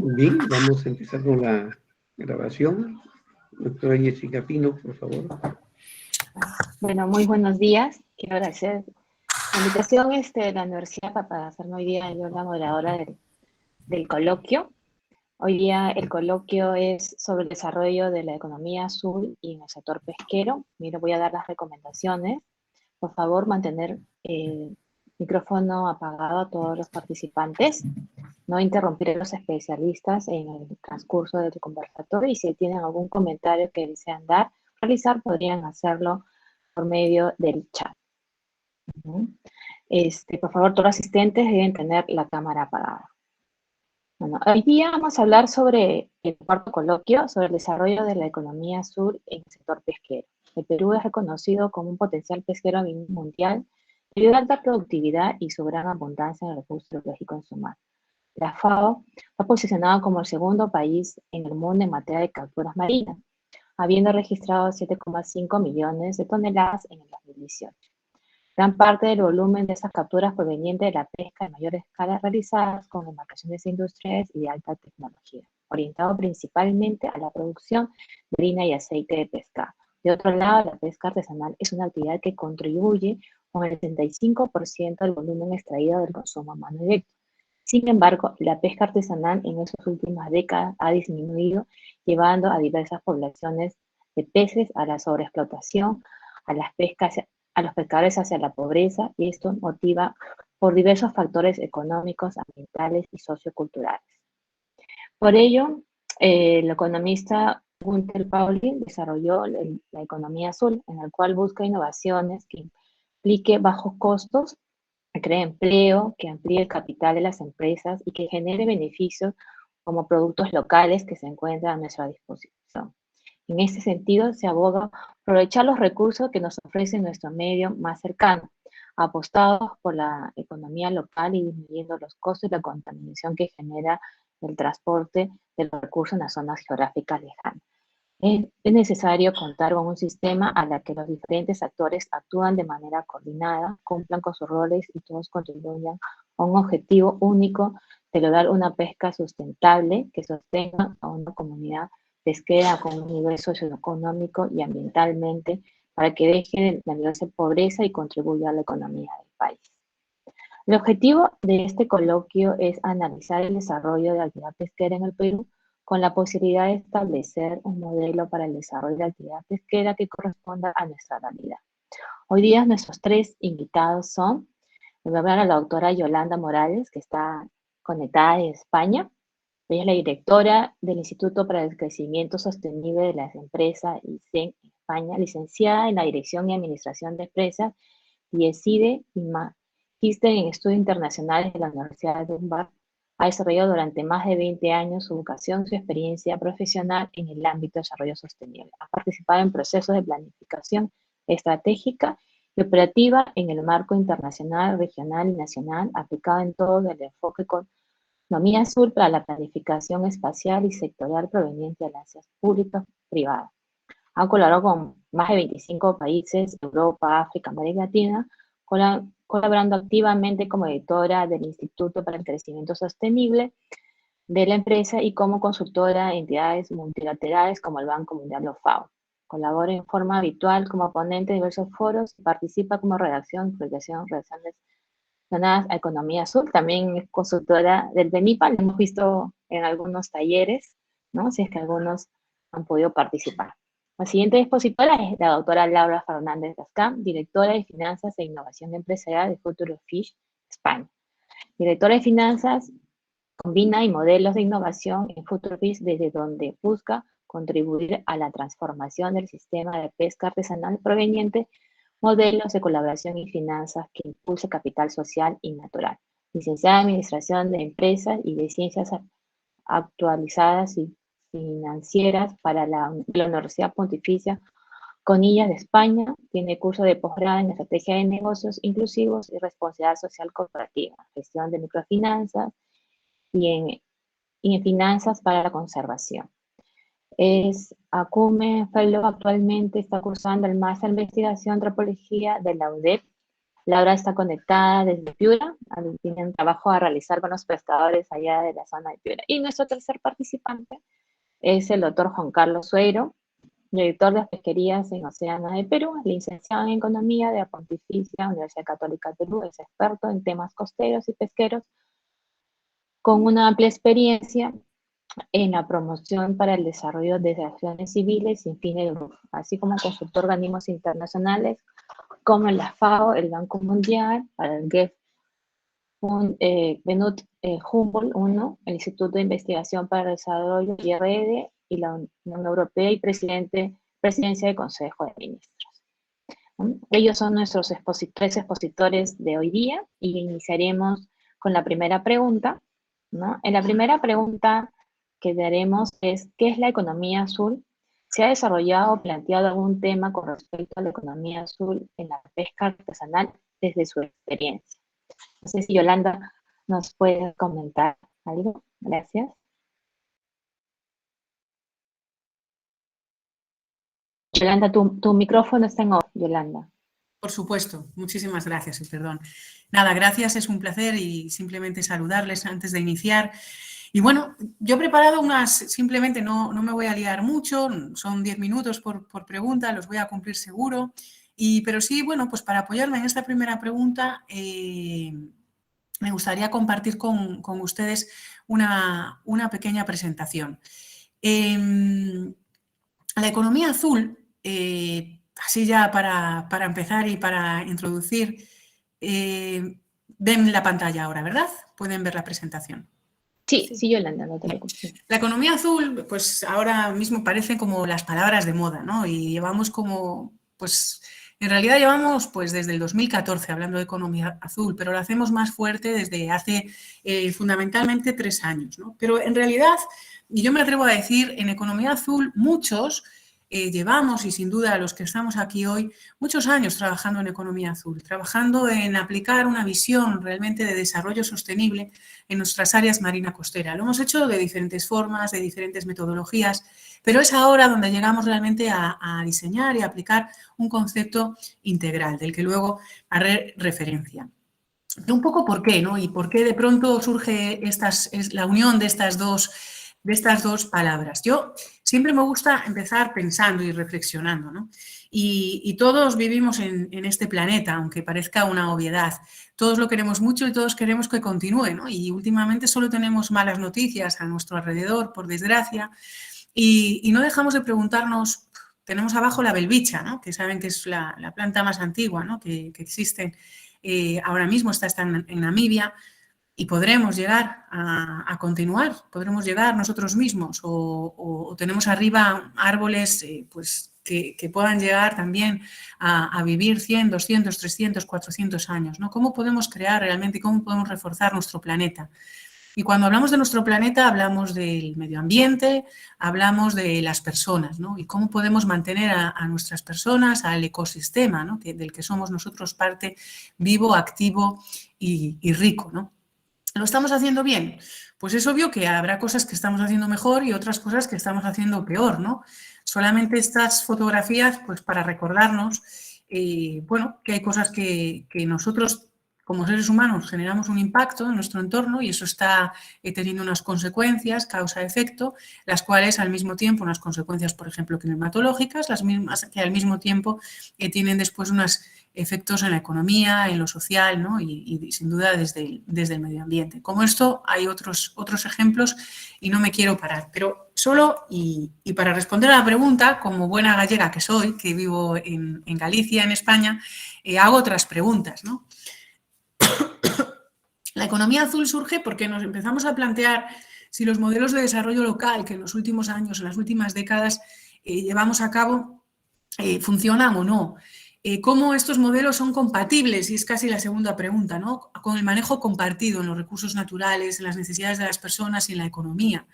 Bien, vamos a empezar con la grabación. Doctora Jessica Pino, por favor. Bueno, muy buenos días. Quiero agradecer la invitación de la universidad para hacerme hoy día yo la moderadora del coloquio. Hoy día el coloquio es sobre el desarrollo de la economía azul y en el sector pesquero. Mira, voy a dar las recomendaciones. Por favor, mantener el micrófono apagado a todos los participantes. No interrumpir a los especialistas en el transcurso del conversatorio y si tienen algún comentario que desean realizar, podrían hacerlo por medio del chat. Por favor, todos los asistentes deben tener la cámara apagada. Bueno, hoy día vamos a hablar sobre el cuarto coloquio, sobre el desarrollo de la economía azul en el sector pesquero. El Perú es reconocido como un potencial pesquero a nivel mundial debido a alta productividad y su gran abundancia en el recurso biológico en su mar. La FAO ha posicionado como el segundo país en el mundo en materia de capturas marinas, habiendo registrado 7,5 millones de toneladas en el 2018. Gran parte del volumen de esas capturas proveniente de la pesca de mayor escala realizadas con embarcaciones industriales y de alta tecnología, orientado principalmente a la producción de harina y aceite de pescado. De otro lado, la pesca artesanal es una actividad que contribuye con el 75% del volumen extraído del consumo humano directo. Sin embargo, la pesca artesanal en esas últimas décadas ha disminuido, llevando a diversas poblaciones de peces a la sobreexplotación, a los pescadores hacia la pobreza, y esto motiva por diversos factores económicos, ambientales y socioculturales. Por ello, el economista Gunther Pauli desarrolló la economía azul, en la cual busca innovaciones que implique bajos costos, que cree empleo, que amplíe el capital de las empresas y que genere beneficios como productos locales que se encuentran a nuestra disposición. En este sentido, se aboga aprovechar los recursos que nos ofrece nuestro medio más cercano, apostados por la economía local y disminuyendo los costos y la contaminación que genera el transporte de los recursos en las zonas geográficas lejanas. Es necesario contar con un sistema a la que los diferentes actores actúan de manera coordinada, cumplan con sus roles y todos contribuyan a un objetivo único de lograr una pesca sustentable que sostenga a una comunidad pesquera con un nivel socioeconómico y ambientalmente para que deje de nivel de pobreza y contribuya a la economía del país. El objetivo de este coloquio es analizar el desarrollo de la actividad pesquera en el Perú con la posibilidad de establecer un modelo para el desarrollo de la actividad pesquera que corresponda a nuestra realidad. Hoy día nuestros tres invitados son, voy a hablar a la doctora Yolanda Morales, que está conectada de España. Ella es la directora del Instituto para el Crecimiento Sostenible de las Empresas, ICEN, en España, licenciada en la Dirección y Administración de Empresas, y ESIDE y magíster en Estudios Internacionales de la Universidad de Humboldt. Ha desarrollado durante más de 20 años su vocación, su experiencia profesional en el ámbito de desarrollo sostenible. Ha participado en procesos de planificación estratégica y operativa en el marco internacional, regional y nacional, aplicado en todo el enfoque con economía azul para la planificación espacial y sectorial proveniente de alianzas públicas privadas. Ha colaborado con más de 25 países, Europa, África, América Latina, colaborando activamente como editora del Instituto para el Crecimiento Sostenible de la empresa y como consultora de entidades multilaterales como el Banco Mundial o FAO. Colabora en forma habitual como ponente de diversos foros y participa como redacción, publicación, relaciones relacionadas a economía azul. También es consultora del BENIPA, lo hemos visto en algunos talleres, ¿no? Si es que algunos han podido participar. La siguiente expositora es la doctora Laura Fernández Gascán, directora de Finanzas e Innovación Empresarial de Future Fish, España. Directora de Finanzas, combina y modelos de innovación en Future Fish, desde donde busca contribuir a la transformación del sistema de pesca artesanal proveniente modelos de colaboración y finanzas que impulse capital social y natural. Licenciada en Administración de Empresas y de Ciencias Actualizadas y Financieras para la Universidad Pontificia Conillas de España. Tiene curso de posgrado en Estrategia de Negocios Inclusivos y Responsabilidad Social Corporativa, Gestión de Microfinanzas y en Finanzas para la Conservación. Es Acumen Fellow, actualmente está cursando el máster en investigación antropología de la UDEP, Laura está conectada desde Piura, tiene un trabajo a realizar con los prestadores allá de la zona de Piura. Y nuestro tercer participante es el doctor Juan Carlos Sueiro, director de pesquerías en Océano de Perú, licenciado en Economía de la Pontificia Universidad Católica de Perú, es experto en temas costeros y pesqueros, con una amplia experiencia en la promoción para el desarrollo de acciones civiles sin fines de lucro, así como consultor de organismos internacionales como la FAO, el Banco Mundial, para el GEF, Benut Humboldt 1, el Instituto de Investigación para el Desarrollo, IRD, y la Unión Europea, y presidencia del Consejo de Ministros. Ellos son nuestros tres expositores de hoy día, y iniciaremos con la primera pregunta, ¿no? En la primera pregunta que daremos es, ¿qué es la economía azul? ¿Se ha desarrollado o planteado algún tema con respecto a la economía azul en la pesca artesanal desde su experiencia? No sé si Yolanda nos puede comentar algo. Gracias. Yolanda, tu micrófono está en off, Yolanda. Por supuesto, muchísimas gracias y perdón. Nada, gracias, es un placer y simplemente saludarles antes de iniciar. Y bueno, yo he preparado simplemente no me voy a liar mucho, son 10 minutos por pregunta, los voy a cumplir seguro. Pero sí, bueno, pues para apoyarme en esta primera pregunta, me gustaría compartir con ustedes una pequeña presentación. La economía azul, así ya para empezar y para introducir, ven la pantalla ahora, ¿verdad? Pueden ver la presentación. Sí, Yolanda, no te preocupes. La economía azul, pues ahora mismo parecen como las palabras de moda, ¿no? Y llevamos pues en realidad llevamos pues desde el 2014 hablando de economía azul, pero lo hacemos más fuerte desde hace fundamentalmente 3 años, ¿no? Pero en realidad, y yo me atrevo a decir, en economía azul muchos llevamos, y sin duda los que estamos aquí hoy, muchos años trabajando en economía azul, trabajando en aplicar una visión realmente de desarrollo sostenible en nuestras áreas marina costera. Lo hemos hecho de diferentes formas, de diferentes metodologías, pero es ahora donde llegamos realmente a diseñar y a aplicar un concepto integral, del que luego haré referencia. Un poco por qué, ¿no? Y por qué de pronto surge la unión de estas dos palabras. Yo siempre me gusta empezar pensando y reflexionando, ¿no? Y todos vivimos en este planeta, aunque parezca una obviedad. Todos lo queremos mucho y todos queremos que continúe, ¿no? Y últimamente solo tenemos malas noticias a nuestro alrededor, por desgracia, y no dejamos de preguntarnos. Tenemos abajo la belvicha, ¿no? Que saben que es la planta más antigua, ¿no? que existe ahora mismo, está en Namibia. Y podremos llegar a continuar, podremos llegar nosotros mismos o tenemos arriba árboles pues, que puedan llegar también a vivir 100, 200, 300, 400 años, ¿no? ¿Cómo podemos crear realmente, cómo podemos reforzar nuestro planeta? Y cuando hablamos de nuestro planeta hablamos del medio ambiente, hablamos de las personas, ¿no? Y cómo podemos mantener a nuestras personas, al ecosistema, ¿no? Del que somos nosotros parte vivo, activo y rico, ¿no? ¿Lo estamos haciendo bien? Pues es obvio que habrá cosas que estamos haciendo mejor y otras cosas que estamos haciendo peor, ¿no? Solamente estas fotografías, pues para recordarnos, bueno, que hay cosas que nosotros como seres humanos generamos un impacto en nuestro entorno y eso está teniendo unas consecuencias, causa-efecto, las cuales al mismo tiempo, unas consecuencias, por ejemplo, climatológicas, las mismas que al mismo tiempo tienen después unos efectos en la economía, en lo social, ¿no? y sin duda desde el medio ambiente. Como esto hay otros ejemplos y no me quiero parar, pero solo y para responder a la pregunta, como buena gallega que soy, que vivo en Galicia, en España, hago otras preguntas, ¿no? La economía azul surge porque nos empezamos a plantear si los modelos de desarrollo local que en los últimos años, en las últimas décadas llevamos a cabo, funcionan o no. Cómo estos modelos son compatibles, y es casi la segunda pregunta, ¿no? Con el manejo compartido en los recursos naturales, en las necesidades de las personas y en la economía.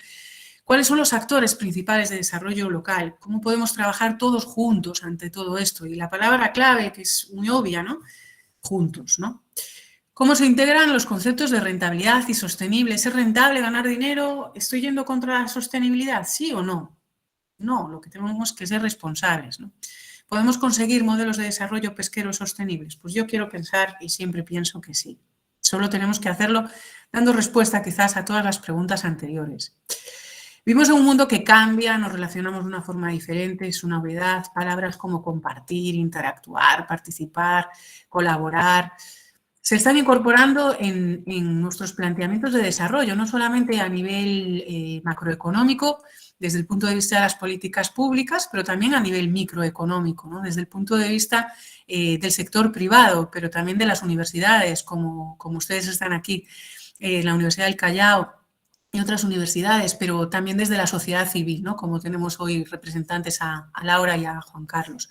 ¿Cuáles son los actores principales de desarrollo local? ¿Cómo podemos trabajar todos juntos ante todo esto? Y la palabra clave, que es muy obvia, ¿no? Juntos, ¿no? ¿Cómo se integran los conceptos de rentabilidad y sostenible? ¿Es rentable ganar dinero? ¿Estoy yendo contra la sostenibilidad? ¿Sí o no? No, lo que tenemos que ser responsables, ¿no? ¿Podemos conseguir modelos de desarrollo pesquero sostenibles? Pues yo quiero pensar y siempre pienso que sí. Solo tenemos que hacerlo dando respuesta quizás a todas las preguntas anteriores. Vivimos en un mundo que cambia, nos relacionamos de una forma diferente, es una novedad, palabras como compartir, interactuar, participar, colaborar, se están incorporando en nuestros planteamientos de desarrollo, no solamente a nivel macroeconómico, desde el punto de vista de las políticas públicas, pero también a nivel microeconómico, ¿no? Desde el punto de vista del sector privado, pero también de las universidades, como ustedes están aquí, la Universidad del Callao y otras universidades, pero también desde la sociedad civil, ¿no? Como tenemos hoy representantes a Laura y a Juan Carlos.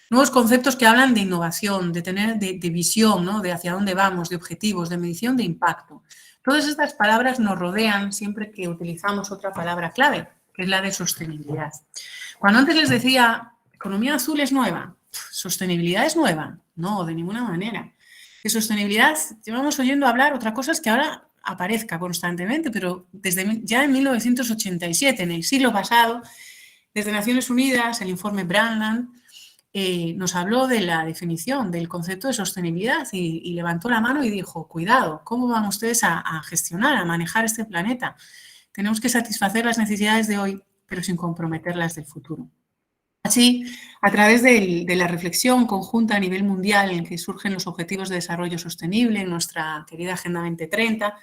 Nuevos conceptos que hablan de innovación, de visión, ¿no? De hacia dónde vamos, de objetivos, de medición de impacto. Todas estas palabras nos rodean siempre que utilizamos otra palabra clave, que es la de sostenibilidad. Cuando antes les decía, economía azul es nueva, sostenibilidad es nueva, no, de ninguna manera. De sostenibilidad llevamos oyendo hablar, otra cosa es que ahora aparezca constantemente, pero desde ya en 1987, en el siglo pasado, desde Naciones Unidas, el informe Brundtland, nos habló de la definición del concepto de sostenibilidad y levantó la mano y dijo, cuidado, ¿cómo van ustedes a gestionar, a manejar este planeta? Tenemos que satisfacer las necesidades de hoy, pero sin comprometer las del futuro. Así, a través de la reflexión conjunta a nivel mundial en que surgen los Objetivos de Desarrollo Sostenible, en nuestra querida Agenda 2030,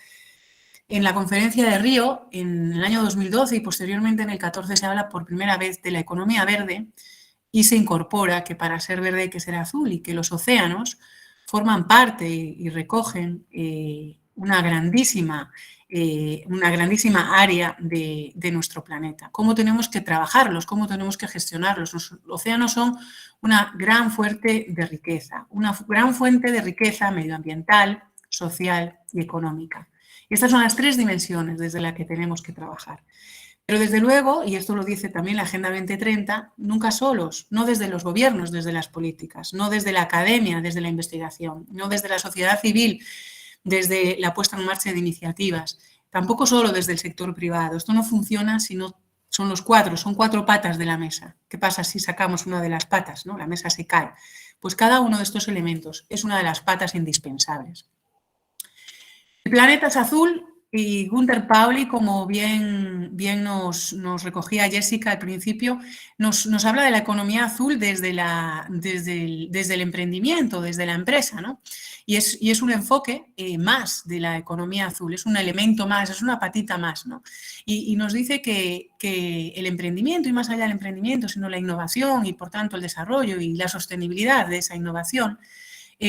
en la conferencia de Río, en el año 2012 y posteriormente en el 14 se habla por primera vez de la economía verde, y se incorpora que para ser verde hay que ser azul y que los océanos forman parte y recogen una grandísima área de nuestro planeta. ¿Cómo tenemos que trabajarlos? ¿Cómo tenemos que gestionarlos? Los océanos son una gran fuente de riqueza, medioambiental, social y económica. Y estas son las tres dimensiones desde las que tenemos que trabajar. Pero desde luego, y esto lo dice también la Agenda 2030, nunca solos, no desde los gobiernos, desde las políticas, no desde la academia, desde la investigación, no desde la sociedad civil, desde la puesta en marcha de iniciativas, tampoco solo desde el sector privado. Esto no funciona si no son son cuatro patas de la mesa. ¿Qué pasa si sacamos una de las patas, ¿no? La mesa se cae. Pues cada uno de estos elementos es una de las patas indispensables. El planeta es azul. Y Gunter Pauli, como bien nos recogía Jessica al principio, nos habla de la economía azul desde el emprendimiento, desde la empresa, ¿no? Y es un enfoque más de la economía azul, es un elemento más, es una patita más, ¿no? Y nos dice que el emprendimiento, y más allá del emprendimiento, sino la innovación y por tanto el desarrollo y la sostenibilidad de esa innovación,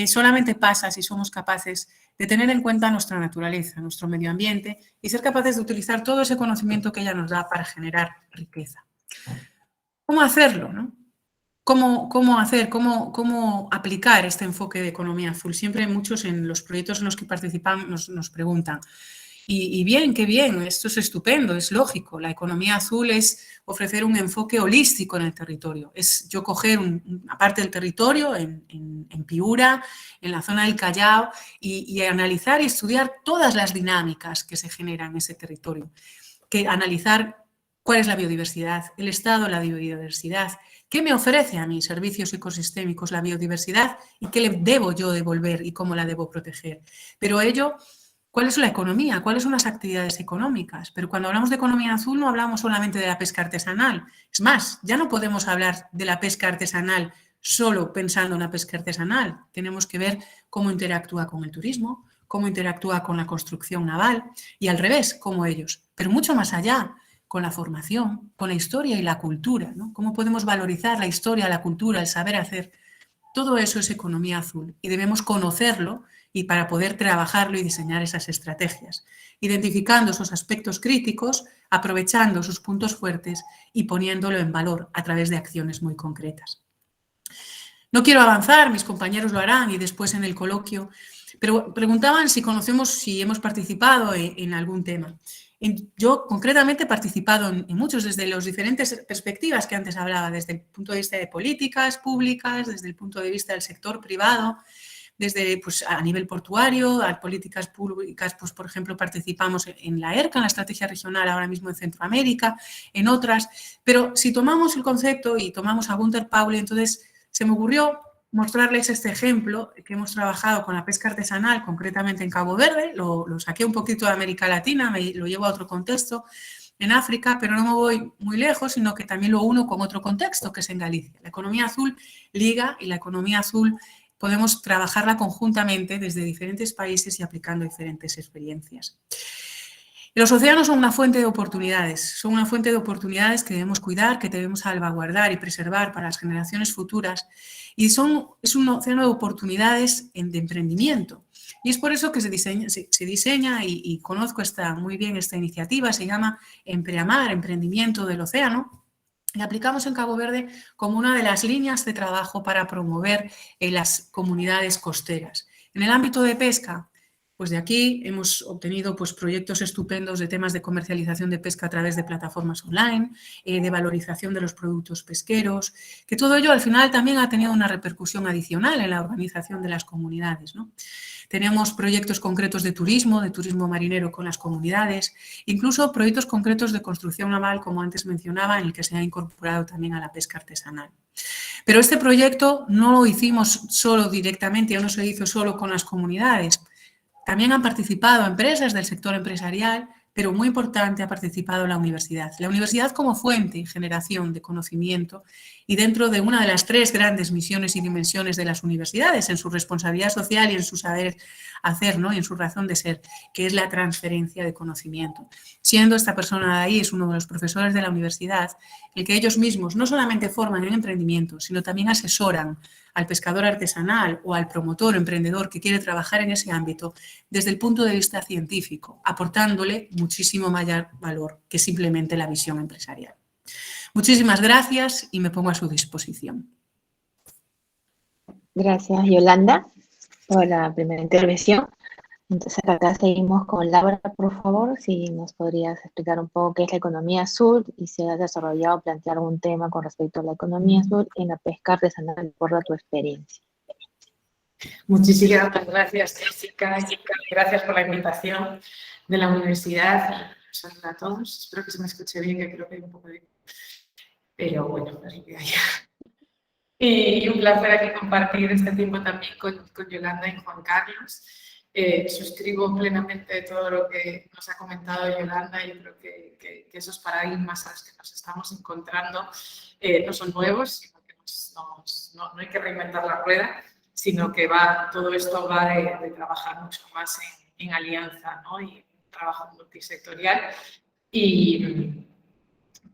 solamente pasa si somos capaces de tener en cuenta nuestra naturaleza, nuestro medio ambiente y ser capaces de utilizar todo ese conocimiento que ella nos da para generar riqueza. ¿Cómo hacerlo, no? ¿Cómo aplicar este enfoque de economía azul? Siempre muchos en los proyectos en los que participan nos preguntan. Y bien, qué bien, esto es estupendo, es lógico. La economía azul es ofrecer un enfoque holístico en el territorio. Es yo coger una parte del territorio, en Piura, en la zona del Callao, y analizar y estudiar todas las dinámicas que se generan en ese territorio. Analizar cuál es la biodiversidad, el estado de la biodiversidad, qué me ofrece a mí servicios ecosistémicos la biodiversidad y qué le debo yo devolver y cómo la debo proteger. Pero ello... ¿Cuál es la economía? ¿Cuáles son las actividades económicas? Pero cuando hablamos de economía azul no hablamos solamente de la pesca artesanal. Es más, ya no podemos hablar de la pesca artesanal solo pensando en la pesca artesanal. Tenemos que ver cómo interactúa con el turismo, cómo interactúa con la construcción naval y al revés, como ellos. Pero mucho más allá, con la formación, con la historia y la cultura, ¿no? Cómo podemos valorizar la historia, la cultura, el saber hacer. Todo eso es economía azul y debemos conocerlo y para poder trabajarlo y diseñar esas estrategias, identificando esos aspectos críticos, aprovechando sus puntos fuertes y poniéndolo en valor a través de acciones muy concretas. No quiero avanzar, mis compañeros lo harán y después en el coloquio, pero preguntaban si hemos participado en algún tema. Yo concretamente he participado en muchos, desde las diferentes perspectivas que antes hablaba, desde el punto de vista de políticas públicas, desde el punto de vista del sector privado, desde a nivel portuario, a políticas públicas, pues por ejemplo participamos en la ERCA, en la estrategia regional ahora mismo en Centroamérica, en otras, pero si tomamos el concepto y tomamos a Gunter Pauli, entonces se me ocurrió mostrarles este ejemplo que hemos trabajado con la pesca artesanal, concretamente en Cabo Verde, lo saqué un poquito de América Latina, lo llevo a otro contexto, en África, pero no me voy muy lejos, sino que también lo uno con otro contexto, que es en Galicia. La economía azul liga y la economía azul podemos trabajarla conjuntamente desde diferentes países y aplicando diferentes experiencias. Los océanos son una fuente de oportunidades, que debemos cuidar, que debemos salvaguardar y preservar para las generaciones futuras, y es un océano de oportunidades de emprendimiento. Y es por eso que se diseña y conozco muy bien esta iniciativa, se llama Empreamar, Emprendimiento del Océano, y aplicamos en Cabo Verde como una de las líneas de trabajo para promover las comunidades costeras. En el ámbito de pesca, pues de aquí hemos obtenido pues, proyectos estupendos de temas de comercialización de pesca a través de plataformas online, de valorización de los productos pesqueros, que todo ello al final también ha tenido una repercusión adicional en la organización de las comunidades, ¿no? Tenemos proyectos concretos de turismo marinero con las comunidades, incluso proyectos concretos de construcción naval, como antes mencionaba, en el que se ha incorporado también a la pesca artesanal. Pero este proyecto no lo hicimos solo directamente, o no se hizo solo con las comunidades. También han participado empresas del sector empresarial, pero muy importante ha participado la universidad. La universidad como fuente y generación de conocimiento y dentro de una de las 3 grandes misiones y dimensiones de las universidades en su responsabilidad social y en su saber hacer, ¿no? Y en su razón de ser, que es la transferencia de conocimiento. Siendo esta persona de ahí, es uno de los profesores de la universidad, el que ellos mismos no solamente forman en emprendimiento, sino también asesoran al pescador artesanal o al promotor emprendedor que quiere trabajar en ese ámbito desde el punto de vista científico, aportándole muchísimo mayor valor que simplemente la visión empresarial. Muchísimas gracias y me pongo a su disposición. Gracias, Yolanda, por la primera intervención. Entonces, acá seguimos con Laura, por favor, si nos podrías explicar un poco qué es la economía azul y si has desarrollado o planteado algún tema con respecto a la economía azul en la pesca artesanal, por tu experiencia. Muchísimas gracias, Jessica. Gracias por la invitación de la universidad. Saludos a todos. Espero que se me escuche bien, que creo que hay un poco de... Pero bueno, es lo que hay. Y un placer aquí compartir este tiempo también con Yolanda y Juan Carlos. Suscribo plenamente todo lo que nos ha comentado Yolanda. Yo creo que esos paradigmas a los que nos estamos encontrando no son nuevos, sino que no hay que reinventar la rueda, sino que todo esto va de trabajar mucho más en alianza, ¿no? Y trabajo multisectorial y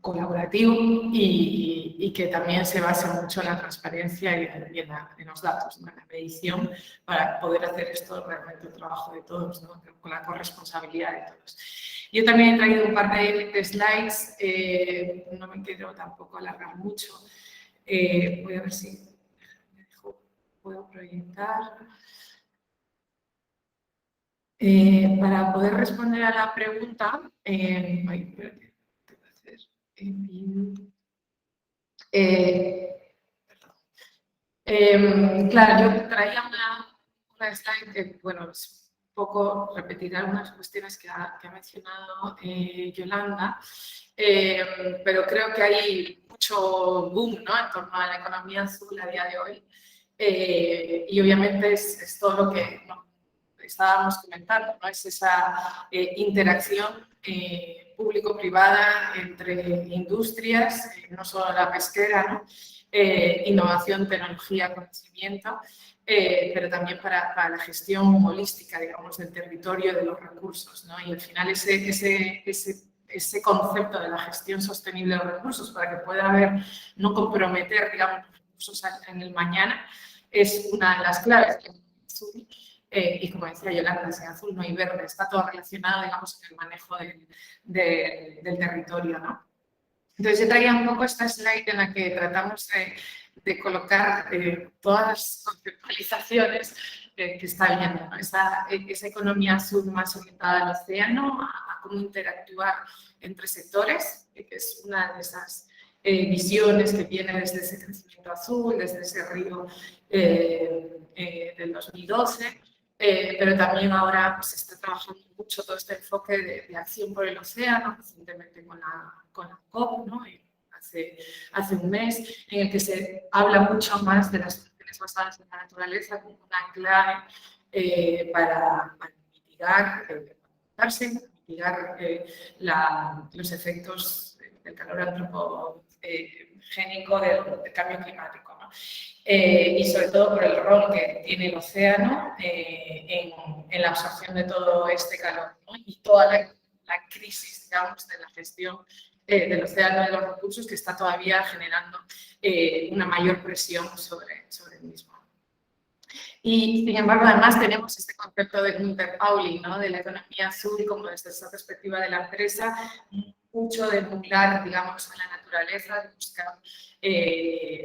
colaborativo y que también se basa mucho en la transparencia y en los datos, ¿no? En la medición, para poder hacer esto realmente un trabajo de todos, ¿no? Con la corresponsabilidad de todos. Yo también he traído un par de slides, no me quiero tampoco alargar mucho. Voy a ver si puedo proyectar. Para poder responder a la pregunta, claro, yo traía una slide que, bueno, es un poco repetir algunas cuestiones que ha mencionado Yolanda, pero creo que hay mucho boom, ¿no? En torno a la economía azul a día de hoy. Y obviamente es todo lo que estábamos comentando, ¿no? Es esa interacción público-privada entre industrias, no solo la pesquera, ¿no? Innovación, tecnología, conocimiento, pero también para la gestión holística, digamos, del territorio, de los recursos, ¿no? Y al final ese concepto de la gestión sostenible de los recursos, para que pueda haber, no comprometer, digamos, los recursos en el mañana, es una de las claves. Y como decía Yolanda, sin azul no hay verde, está todo relacionado, digamos, en el manejo del territorio, ¿no? Entonces yo traía un poco esta slide en la que tratamos de colocar todas las conceptualizaciones que está viendo, ¿no? Esa economía azul más orientada al océano, a cómo interactuar entre sectores, que es una de esas visiones que viene desde ese crecimiento azul, desde ese río del 2012, pero también ahora se está trabajando mucho todo este enfoque de acción por el océano, recientemente con la COP, ¿no? hace un mes, en el que se habla mucho más de las soluciones basadas en la naturaleza como una clave para mitigar, mitigar los efectos del calor antropogénico del cambio climático, ¿no? Y sobre todo por el rol que tiene el océano en la absorción de todo este calor, ¿no? Y toda la crisis, digamos, de la gestión del océano y de los recursos que está todavía generando una mayor presión sobre el mismo. Y, sin embargo, además tenemos este concepto de Gunther Pauli, ¿no? De la economía azul, como desde esa perspectiva de la empresa, mucho de emular, digamos, a la naturaleza, de buscar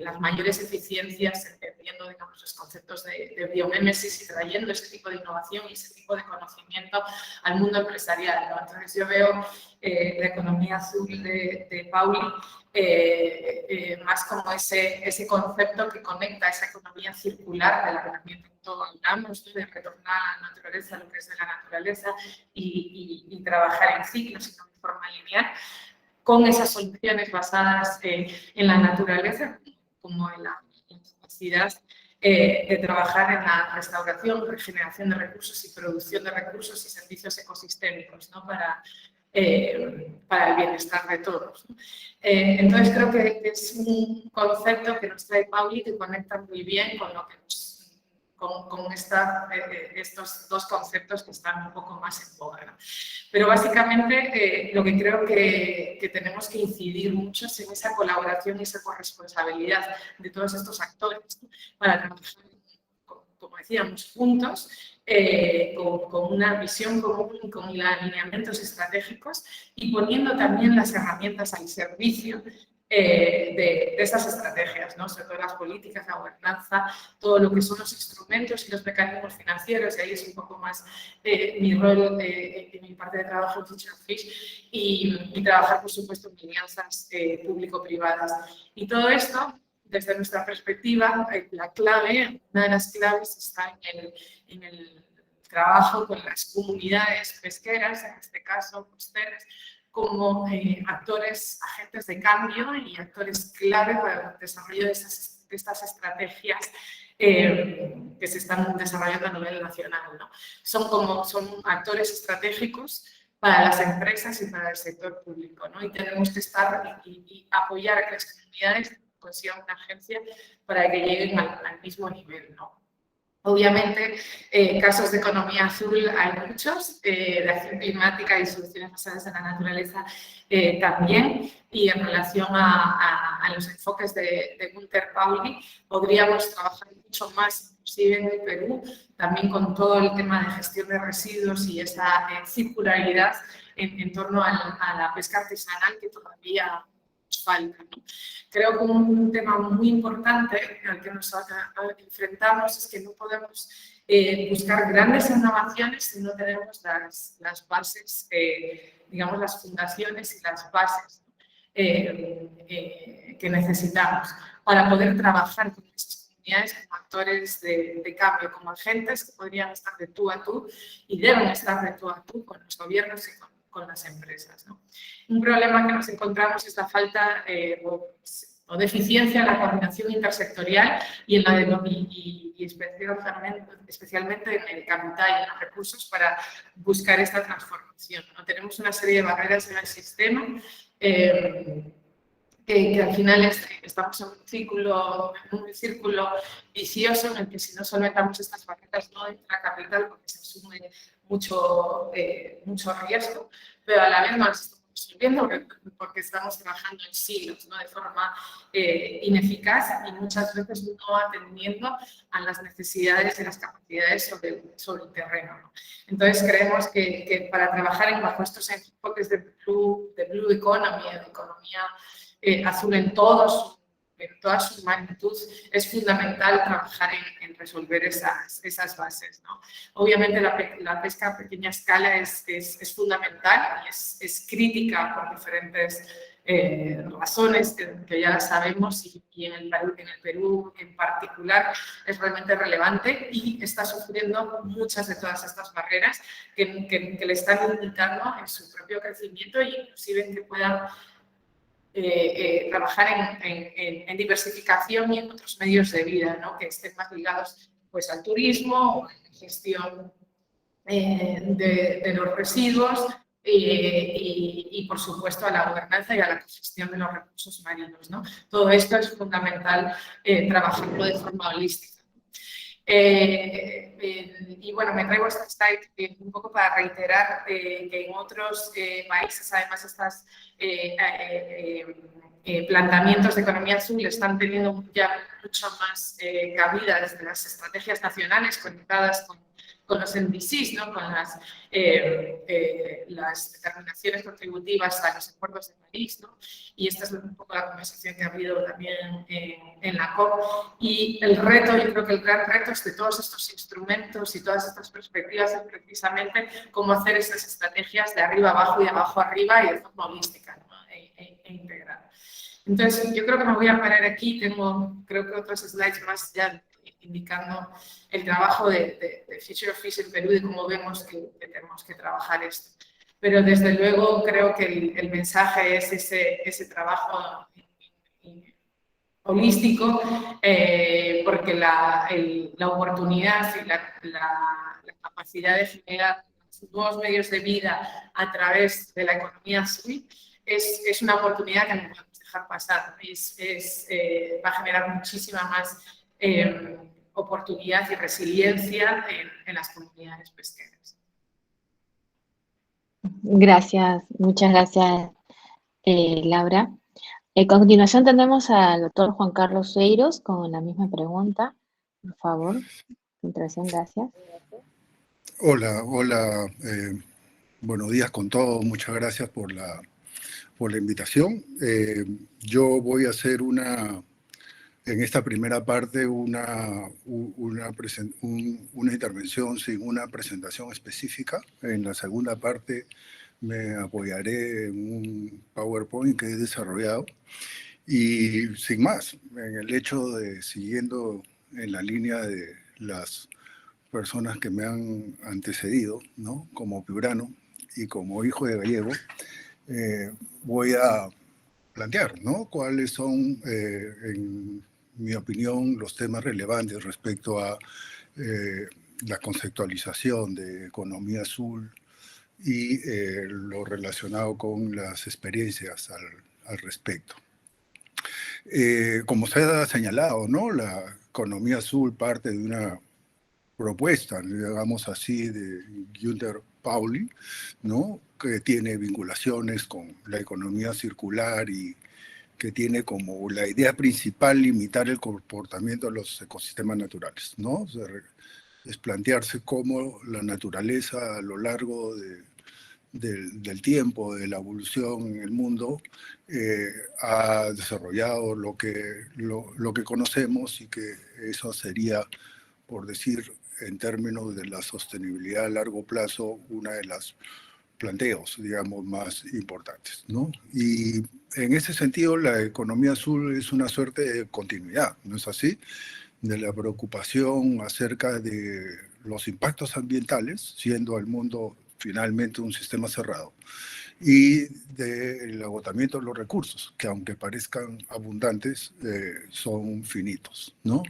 las mayores eficiencias, entendiendo, digamos, los conceptos de biomimesis y trayendo ese tipo de innovación y ese tipo de conocimiento al mundo empresarial, ¿no? Entonces yo veo la economía azul de Pauli más como ese concepto que conecta esa economía circular de la que también todo hablamos, de retornar a la naturaleza, lo que es de la naturaleza y trabajar en ciclos y no de forma lineal, con esas soluciones basadas en la naturaleza, como en la capacidad de trabajar en la restauración, regeneración de recursos y producción de recursos y servicios ecosistémicos, ¿no? Para el bienestar de todos, ¿no? Entonces creo que es un concepto que nos trae Pauli que conecta muy bien con lo que con estos dos conceptos que están un poco más en boga, ¿no? Pero básicamente lo que creo que tenemos que incidir mucho es en esa colaboración y esa corresponsabilidad de todos estos actores, ¿no? Para trabajar, como decíamos, juntos, con una visión común, con alineamientos estratégicos y poniendo también las herramientas al servicio de esas estrategias, ¿no? Sobre todo las políticas, la gobernanza, todo lo que son los instrumentos y los mecanismos financieros, y ahí es un poco más mi rol en mi parte de trabajo en Future Fish, y trabajar, por supuesto, en alianzas público-privadas. Y todo esto, desde nuestra perspectiva, la clave, una de las claves está en el trabajo con las comunidades pesqueras, en este caso costeras, como actores, agentes de cambio y actores clave para el desarrollo de estas estrategias que se están desarrollando a nivel nacional, ¿no? Son actores estratégicos para las empresas y para el sector público, ¿no? Y tenemos que estar y apoyar a que las comunidades consigan una agencia para que lleguen al mismo nivel, ¿no? Obviamente, casos de economía azul hay muchos, de acción climática y soluciones basadas en la naturaleza también, y en relación a los enfoques de Gunther Pauli, podríamos trabajar mucho más, inclusive en el Perú, también con todo el tema de gestión de residuos y esa circularidad en torno a la pesca artesanal que todavía falta, ¿no? Creo que un tema muy importante al que nos enfrentamos es que no podemos buscar grandes innovaciones si no tenemos las bases, digamos, las fundaciones y las bases que necesitamos para poder trabajar con esas comunidades como actores de cambio, como agentes que podrían estar de tú a tú y deben estar de tú a tú con los gobiernos y con las empresas, ¿no? Un problema que nos encontramos es la falta o deficiencia en la coordinación intersectorial y especialmente en el capital y en los recursos para buscar esta transformación, ¿no? Tenemos una serie de barreras en el sistema que al final estamos en un círculo vicioso en el que si no solventamos estas barreras no entra capital porque se asume mucho riesgo, pero a la vez no las estamos resolviendo porque estamos trabajando en silos, ¿no? De forma ineficaz y muchas veces no atendiendo a las necesidades y las capacidades sobre el terreno, ¿no? Entonces creemos que para trabajar bajo estos enfoques de Blue Economy, de economía azul en toda su magnitud, es fundamental trabajar en resolver esas bases, ¿no? Obviamente la pesca a pequeña escala es fundamental y es crítica por diferentes razones que ya las sabemos y en el Perú en particular es realmente relevante y está sufriendo muchas de todas estas barreras que le están limitando en su propio crecimiento e inclusive en que pueda trabajar en diversificación y en otros medios de vida, ¿no? Que estén más ligados pues, al turismo o a la gestión de los residuos y, por supuesto, a la gobernanza y a la gestión de los recursos marinos, ¿no? Todo esto es fundamental trabajarlo de forma holística. Y bueno, me traigo esta slide un poco para reiterar que en otros países, además, estos planteamientos de economía azul están teniendo ya mucho más cabida desde las estrategias nacionales conectadas con los NDCs, ¿no? Con las determinaciones contributivas a los acuerdos de París, ¿no? Y esta es un poco la conversación que ha habido también en la COP. Y el reto, yo creo que el gran reto es de todos estos instrumentos y todas estas perspectivas es precisamente cómo hacer esas estrategias de arriba abajo y de abajo arriba y de forma holística, ¿no? e integrada. Entonces, yo creo que me voy a parar aquí. Tengo, creo que otros slides más ya indicando el trabajo de Future of Fish en Perú y cómo vemos que tenemos que trabajar esto. Pero desde luego creo que el mensaje es ese trabajo holístico, porque la oportunidad y la capacidad de generar nuevos medios de vida a través de la economía azul es una oportunidad que no podemos dejar pasar. Va a generar muchísima más oportunidad y resiliencia en las comunidades pesqueras. Gracias, muchas gracias, Laura. A continuación tenemos al doctor Juan Carlos Seiros con la misma pregunta. Por favor, introducción, gracias. Hola, buenos días con todos. Muchas gracias por la invitación. Yo voy a hacer en esta primera parte una intervención sin una presentación específica. En la segunda parte me apoyaré en un PowerPoint que he desarrollado. Y sin más, en el hecho de, siguiendo en la línea de las personas que me han antecedido, ¿no? Como piurano y como hijo de gallego, voy a plantear, ¿no? Cuáles son, en mi opinión, los temas relevantes respecto a la conceptualización de economía azul y lo relacionado con las experiencias al respecto. Como se ha señalado, ¿no? La economía azul parte de una propuesta, digamos así, de Günter Pauli, ¿no? Que tiene vinculaciones con la economía circular y que tiene como la idea principal limitar el comportamiento de los ecosistemas naturales, ¿no? O sea, es plantearse cómo la naturaleza a lo largo del tiempo, de la evolución en el mundo, ha desarrollado lo que conocemos, y que eso sería, por decir, en términos de la sostenibilidad a largo plazo, una de las planteos, digamos, más importantes, ¿no? Y en ese sentido, la economía azul es una suerte de continuidad, ¿no es así? De la preocupación acerca de los impactos ambientales, siendo el mundo finalmente un sistema cerrado, y del agotamiento de los recursos, que aunque parezcan abundantes, son finitos, ¿no?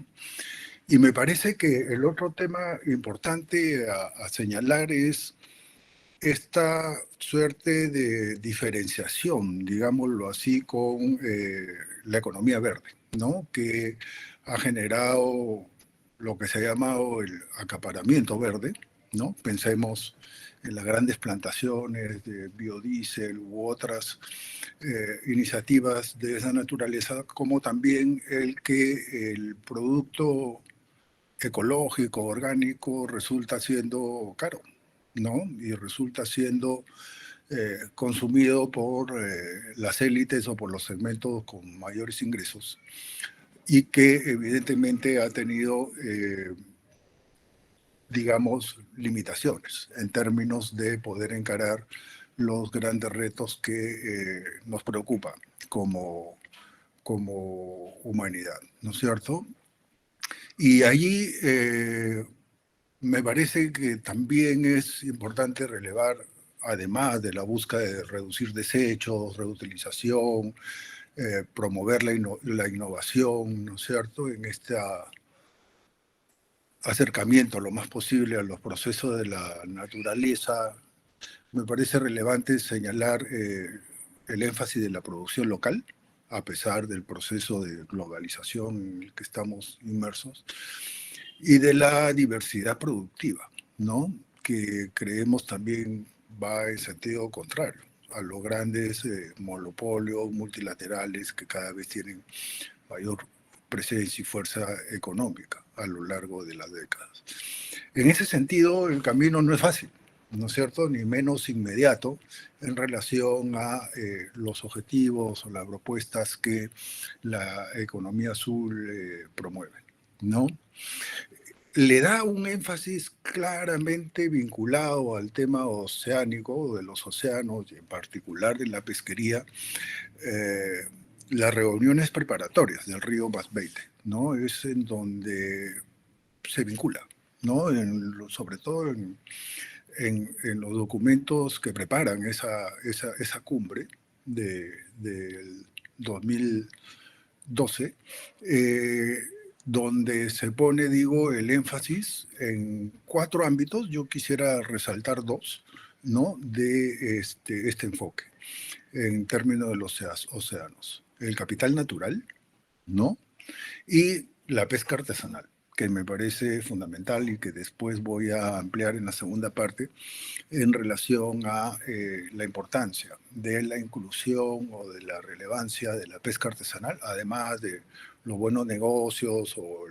Y me parece que el otro tema importante a señalar es esta suerte de diferenciación, digámoslo así, con la economía verde, ¿no? Que ha generado lo que se ha llamado el acaparamiento verde, ¿no? Pensemos en las grandes plantaciones de biodiesel u otras iniciativas de esa naturaleza, como también el que el producto ecológico, orgánico, resulta siendo caro, ¿no? Y resulta siendo consumido por las élites o por los segmentos con mayores ingresos, y que evidentemente ha tenido, digamos, limitaciones en términos de poder encarar los grandes retos que nos preocupan como humanidad, ¿no es cierto? Y allí me parece que también es importante relevar además de la búsqueda de reducir desechos, reutilización, promover la innovación, ¿no es cierto?, en este acercamiento lo más posible a los procesos de la naturaleza, me parece relevante señalar el énfasis de la producción local, a pesar del proceso de globalización en el que estamos inmersos, y de la diversidad productiva, ¿no?, que creemos también va en sentido contrario a los grandes monopolios multilaterales que cada vez tienen mayor presencia y fuerza económica a lo largo de las décadas. En ese sentido, el camino no es fácil, ¿no es cierto?, ni menos inmediato en relación a los objetivos o las propuestas que la economía azul promueve, ¿no? Le da un énfasis claramente vinculado al tema oceánico, de los océanos, y en particular de la pesquería, las reuniones preparatorias del Río +20, ¿no? Es en donde se vincula, ¿no? Sobre todo en los documentos que preparan esa cumbre del 2012, donde se pone, digo, el énfasis en 4 ámbitos. Yo quisiera resaltar 2, ¿no?, de este enfoque en términos de los océanos. El capital natural, ¿no?, y la pesca artesanal, que me parece fundamental y que después voy a ampliar en la segunda parte en relación a la importancia de la inclusión o de la relevancia de la pesca artesanal, además de los buenos negocios o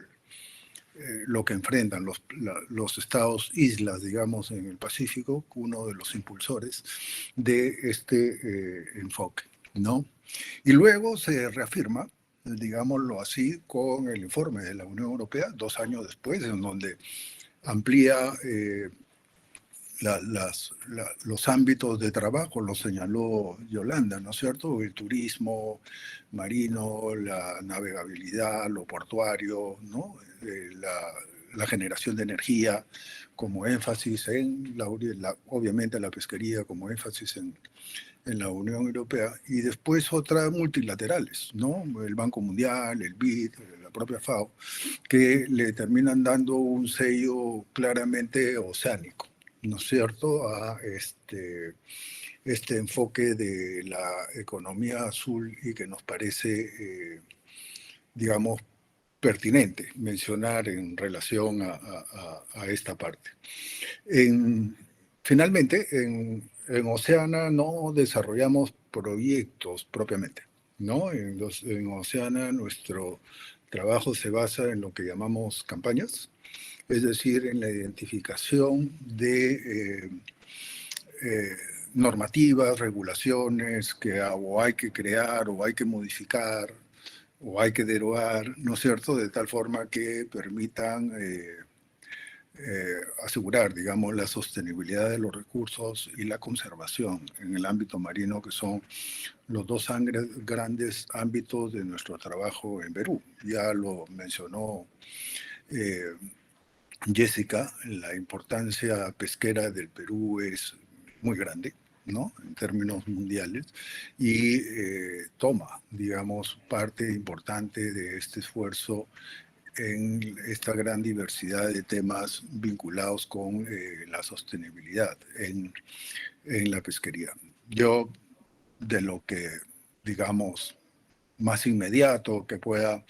lo que enfrentan los estados islas, digamos, en el Pacífico, uno de los impulsores de este enfoque, ¿no? Y luego se reafirma, digámoslo así, con el informe de la Unión Europea, 2 años después, en donde amplía los ámbitos de trabajo, lo señaló Yolanda, ¿no es cierto?, el turismo marino, la navegabilidad, lo portuario, ¿no?, la generación de energía como énfasis en, obviamente, la pesquería como énfasis en la Unión Europea, y después otras multilaterales, ¿no?, el Banco Mundial, el BID, la propia FAO, que le terminan dando un sello claramente oceánico, ¿no es cierto?, a este enfoque de la economía azul, y que nos parece, digamos, pertinente mencionar en relación a esta parte. Finalmente, en Oceana no desarrollamos proyectos propiamente, ¿no? En Oceana nuestro trabajo se basa en lo que llamamos campañas, es decir, en la identificación de normativas, regulaciones que o hay que crear o hay que modificar o hay que derogar, ¿no es cierto?, de tal forma que permitan asegurar, digamos, la sostenibilidad de los recursos y la conservación en el ámbito marino, que son los 2 grandes ámbitos de nuestro trabajo en Perú. Ya lo mencionó Jessica, la importancia pesquera del Perú es muy grande, ¿no?, en términos mundiales, y toma, digamos, parte importante de este esfuerzo en esta gran diversidad de temas vinculados con la sostenibilidad en la pesquería. Yo, de lo que, digamos, más inmediato que pueda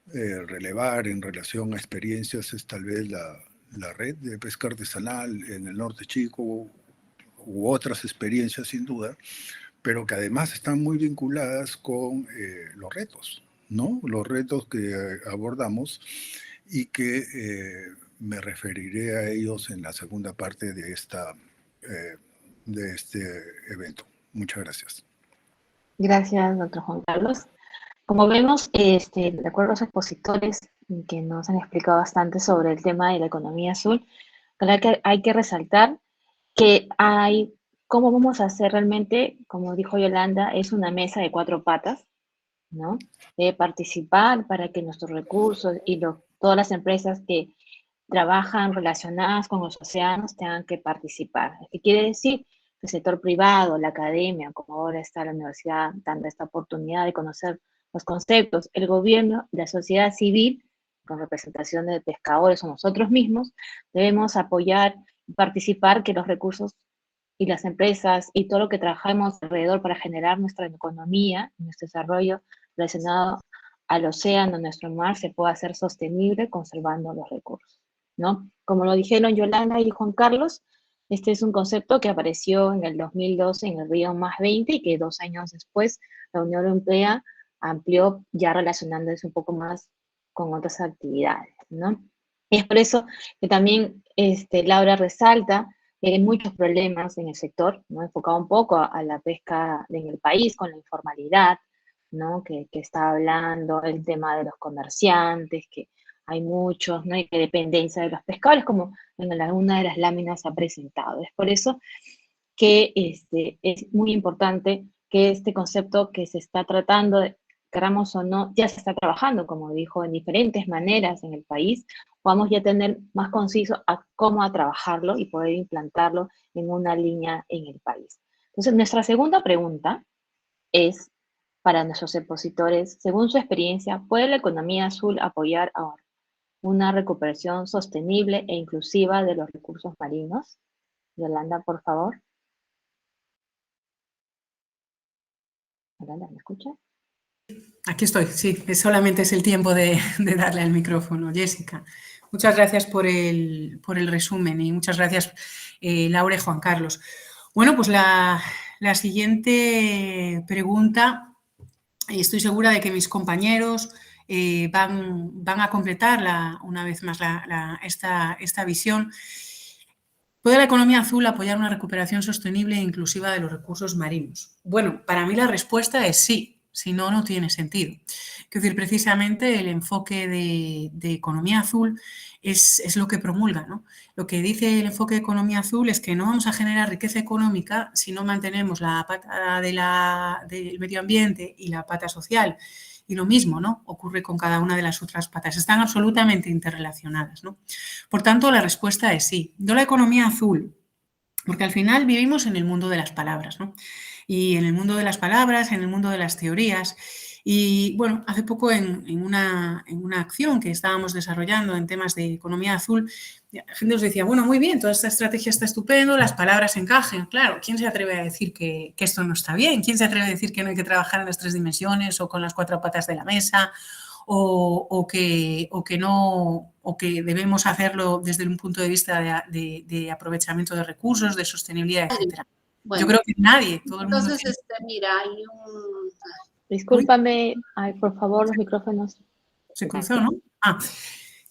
relevar en relación a experiencias es tal vez la red de pesca artesanal en el Norte Chico, u otras experiencias sin duda, pero que además están muy vinculadas con los retos, ¿no?, los retos que abordamos, y que me referiré a ellos en la segunda parte de este evento. Muchas gracias. Gracias, doctor Juan Carlos. Como vemos, de acuerdo a los expositores que nos han explicado bastante sobre el tema de la economía azul, creo que hay que resaltar que cómo vamos a hacer realmente, como dijo Yolanda, es una mesa de 4 patas, ¿no?, de participar para que nuestros recursos y todas las empresas que trabajan relacionadas con los océanos tengan que participar. ¿Qué quiere decir? el sector privado, la academia, como ahora está la universidad dando esta oportunidad de conocer los conceptos, el gobierno, la sociedad civil, con representación de pescadores o nosotros mismos, debemos apoyar y participar que los recursos y las empresas y todo lo que trabajamos alrededor para generar nuestra economía, nuestro desarrollo relacionado al océano, nuestro mar, se pueda hacer sostenible conservando los recursos, ¿no? Como lo dijeron Yolanda y Juan Carlos, este es un concepto que apareció en el 2012 en el Río +20 y que 2 años después la Unión Europea amplió ya relacionándose un poco más con otras actividades, ¿no? Y es por eso que también Laura resalta que hay muchos problemas en el sector, ¿no? Enfocado un poco a la pesca en el país con la informalidad, ¿no? Que está hablando el tema de los comerciantes, que hay muchos, ¿no? Y que dependencia de los pescadores, como en alguna de las láminas ha presentado. Es por eso que es muy importante que este concepto que se está tratando, queramos o no, ya se está trabajando, como dijo, en diferentes maneras en el país, podamos ya tener más conciso a cómo a trabajarlo y poder implantarlo en una línea en el país. Entonces, nuestra segunda pregunta es para nuestros expositores, según su experiencia, ¿puede la economía azul apoyar a una recuperación sostenible e inclusiva de los recursos marinos? Yolanda, por favor. Yolanda, ¿me escucha? Aquí estoy, sí, solamente es el tiempo de darle al micrófono. Jessica, muchas gracias por el resumen y muchas gracias, Laura y Juan Carlos. Bueno, pues la siguiente pregunta, y estoy segura de que mis compañeros van a completar una vez más esta visión. ¿Puede la economía azul apoyar una recuperación sostenible e inclusiva de los recursos marinos? Bueno, para mí la respuesta es sí. Si no, no tiene sentido. Quiero decir, precisamente el enfoque de economía azul es lo que promulga, ¿no? Lo que dice el enfoque de economía azul es que no vamos a generar riqueza económica si no mantenemos la pata del medio ambiente y la pata social. Y lo mismo, ¿no? Ocurre con cada una de las otras patas. Están absolutamente interrelacionadas, ¿no? Por tanto, la respuesta es sí. Yo la economía azul, porque al final vivimos en el mundo de las palabras, ¿no? Y en el mundo de las palabras, en el mundo de las teorías. Y bueno, hace poco en una acción que estábamos desarrollando en temas de economía azul, la gente nos decía, bueno, muy bien, toda esta estrategia está estupendo, las palabras encajan. Claro, ¿quién se atreve a decir que esto no está bien? ¿Quién se atreve a decir que no hay que trabajar en las 3 dimensiones o con las 4 patas de la mesa? O que debemos hacerlo desde un punto de vista de aprovechamiento de recursos, de sostenibilidad, etcétera. Bueno, yo creo que nadie, todo el mundo. Entonces, mira, hay un... Discúlpame, ay, por favor, los micrófonos. Se cruzó, ¿no?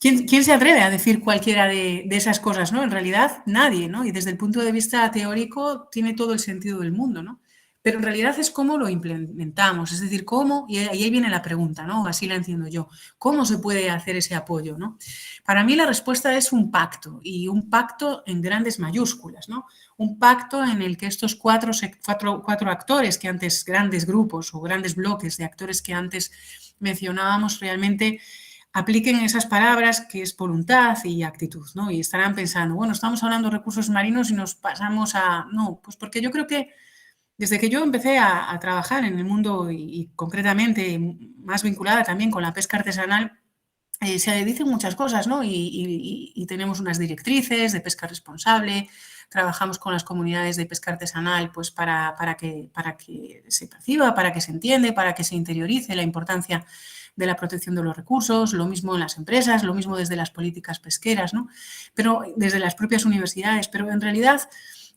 ¿Quién se atreve a decir cualquiera de esas cosas, no? En realidad, nadie, ¿no? Y desde el punto de vista teórico tiene todo el sentido del mundo, ¿no? Pero en realidad es cómo lo implementamos, es decir, cómo, y ahí viene la pregunta, ¿no? Así la entiendo yo. ¿Cómo se puede hacer ese apoyo, no? Para mí la respuesta es un pacto, y un pacto en grandes mayúsculas, ¿no? Un pacto en el que estos cuatro actores que antes, grandes grupos o grandes bloques de actores que antes mencionábamos, realmente apliquen esas palabras que es voluntad y actitud, ¿no? Y estarán pensando, bueno, estamos hablando de recursos marinos y nos pasamos a... No, pues porque yo creo que desde que yo empecé a trabajar en el mundo y concretamente más vinculada también con la pesca artesanal, se dicen muchas cosas, ¿no? Y tenemos unas directrices de pesca responsable, trabajamos con las comunidades de pesca artesanal pues para que se perciba, para que se entiende, para que se interiorice la importancia de la protección de los recursos, lo mismo en las empresas, lo mismo desde las políticas pesqueras, ¿no? Pero desde las propias universidades, pero en realidad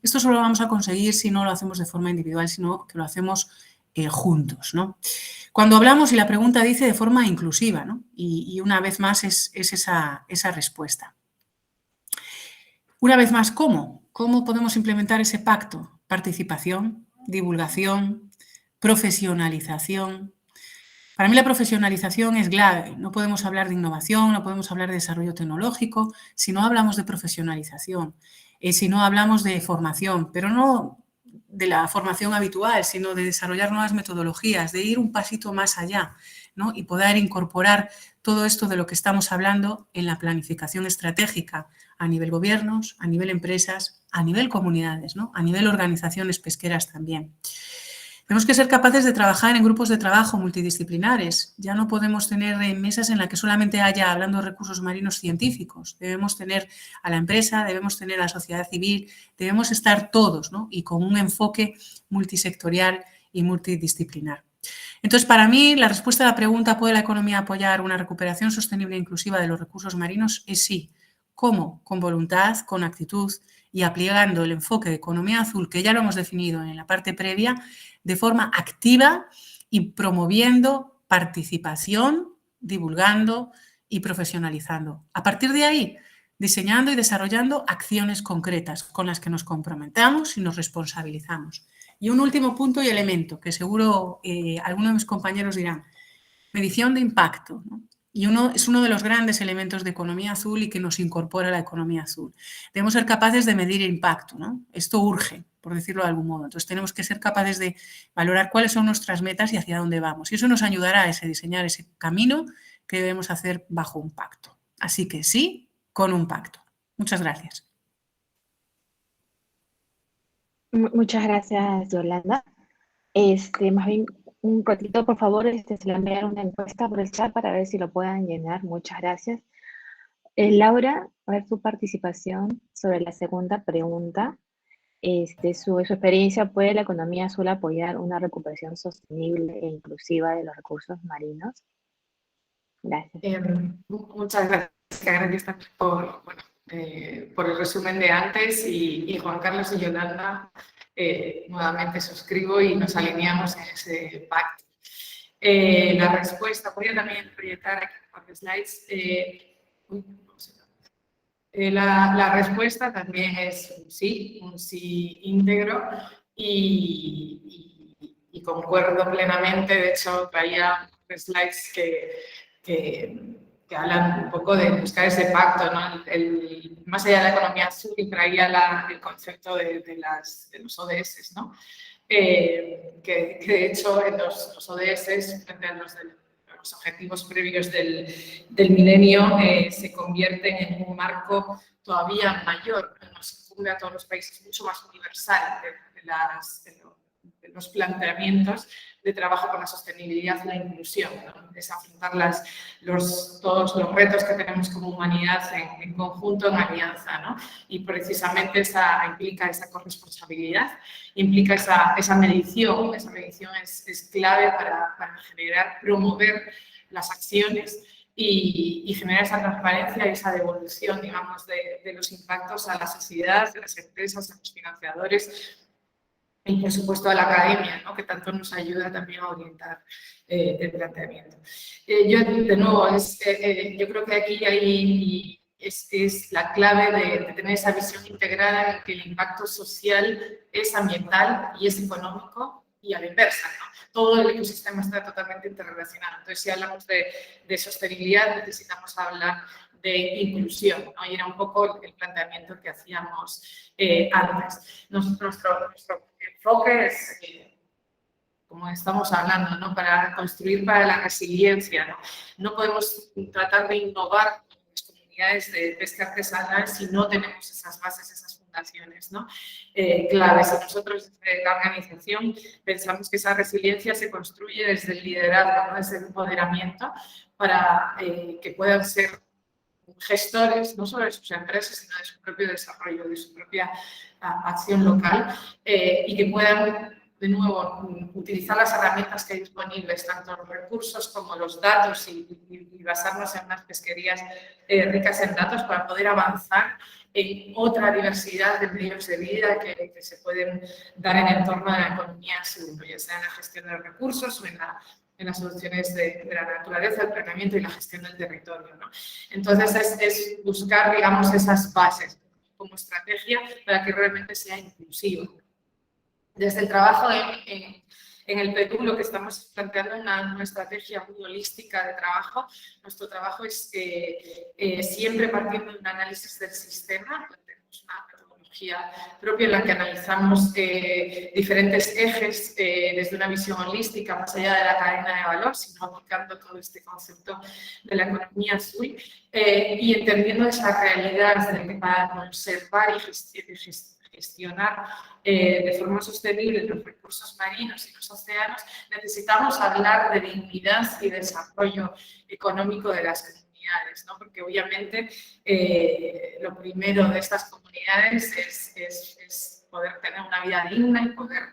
esto solo lo vamos a conseguir si no lo hacemos de forma individual, sino que lo hacemos juntos, ¿no? Cuando hablamos, y la pregunta dice de forma inclusiva, ¿no? Y una vez más es esa respuesta. Una vez más, ¿cómo? ¿Cómo podemos implementar ese pacto? Participación, divulgación, profesionalización. Para mí la profesionalización es clave. No podemos hablar de innovación, no podemos hablar de desarrollo tecnológico si no hablamos de profesionalización, si no hablamos de formación, pero no de la formación habitual, sino de desarrollar nuevas metodologías, de ir un pasito más allá, ¿no? Y poder incorporar todo esto de lo que estamos hablando en la planificación estratégica a nivel gobiernos, a nivel empresas, a nivel comunidades, ¿no? A nivel organizaciones pesqueras también. Tenemos que ser capaces de trabajar en grupos de trabajo multidisciplinares. Ya no podemos tener mesas en las que solamente haya, hablando de recursos marinos, científicos. Debemos tener a la empresa, debemos tener a la sociedad civil, debemos estar todos, ¿no? Y con un enfoque multisectorial y multidisciplinar. Entonces, para mí, la respuesta a la pregunta ¿puede la economía apoyar una recuperación sostenible e inclusiva de los recursos marinos? Es sí. ¿Cómo? Con voluntad, con actitud y aplicando el enfoque de economía azul, que ya lo hemos definido en la parte previa, de forma activa y promoviendo participación, divulgando y profesionalizando. A partir de ahí, diseñando y desarrollando acciones concretas con las que nos comprometamos y nos responsabilizamos. Y un último punto y elemento que seguro algunos de mis compañeros dirán, medición de impacto, ¿no? Y es uno de los grandes elementos de economía azul y que nos incorpora a la economía azul. Debemos ser capaces de medir el impacto, ¿no? Esto urge, por decirlo de algún modo. Entonces tenemos que ser capaces de valorar cuáles son nuestras metas y hacia dónde vamos. Y eso nos ayudará a diseñar ese camino que debemos hacer bajo un pacto. Así que sí, con un pacto. Muchas gracias. Muchas gracias, Yolanda. Más bien, un ratito, por favor, se le enviar una encuesta por el chat para ver si lo puedan llenar. Muchas gracias. Laura, a ver tu participación sobre la segunda pregunta. Su experiencia, ¿puede la economía azul apoyar una recuperación sostenible e inclusiva de los recursos marinos? Gracias. Muchas gracias también por el resumen de antes y Juan Carlos y Yolanda, nuevamente suscribo y nos alineamos en ese pacto. La respuesta, voy a también proyectar aquí un par de slides. La respuesta también es un sí íntegro y concuerdo plenamente. De hecho, traía slides que hablan un poco de buscar ese pacto, ¿no? Más allá de la economía azul, traía el concepto de los ODS, ¿no? Que de hecho en los ODS, frente a los objetivos previos del milenio, se convierten en un marco todavía mayor, nos incumbe a todos los países, mucho más universal de los planteamientos de trabajo con la sostenibilidad y la inclusión, ¿no? Es afrontar todos los retos que tenemos como humanidad en conjunto, en alianza, ¿no? Y precisamente implica esa corresponsabilidad, implica esa medición. Esa medición es clave para promover las acciones y generar esa transparencia y esa devolución, digamos, de los impactos a la sociedad, a las empresas, a los financiadores y, por supuesto, a la academia, ¿no? Que tanto nos ayuda también a orientar el planteamiento. De nuevo, yo creo que aquí es la clave de tener esa visión integrada en que el impacto social es ambiental y es económico y a la inversa, ¿no? Todo el ecosistema está totalmente interrelacionado. Entonces, si hablamos de sostenibilidad, necesitamos hablar de inclusión, ¿no? Y era un poco el planteamiento que hacíamos antes. Nuestro enfoque es, como estamos hablando, ¿no? Para construir para la resiliencia, ¿no? No podemos tratar de innovar en las comunidades de pesca artesanal si no tenemos esas bases, esas fundaciones, ¿no? Claves. Y nosotros desde la organización pensamos que esa resiliencia se construye desde el liderazgo, ¿no? Desde el empoderamiento, para que puedan ser gestores, no solo de sus empresas, sino de su propio desarrollo, de su propia acción local, y que puedan, de nuevo, utilizar las herramientas que hay disponibles, tanto los recursos como los datos, y basarnos en unas pesquerías ricas en datos para poder avanzar en otra diversidad de medios de vida que se pueden dar en el entorno de la economía azul, ya sea en la gestión de los recursos o en las soluciones de la naturaleza, el planeamiento y la gestión del territorio, ¿no? Entonces, es buscar, digamos, esas bases como estrategia para que realmente sea inclusivo. Desde el trabajo en el Perú, lo que estamos planteando es una estrategia muy holística de trabajo. Nuestro trabajo es siempre partiendo de un análisis del sistema. Tenemos una metodología metodología propia en la que analizamos diferentes ejes desde una visión holística, más allá de la cadena de valor, sino aplicando todo este concepto de la economía azul y entendiendo esa realidad de que para conservar y gestionar de forma sostenible los recursos marinos y los océanos, necesitamos hablar de dignidad y desarrollo económico de las comunidades, ¿no? Porque obviamente lo primero de estas comunidades es poder tener una vida digna y poder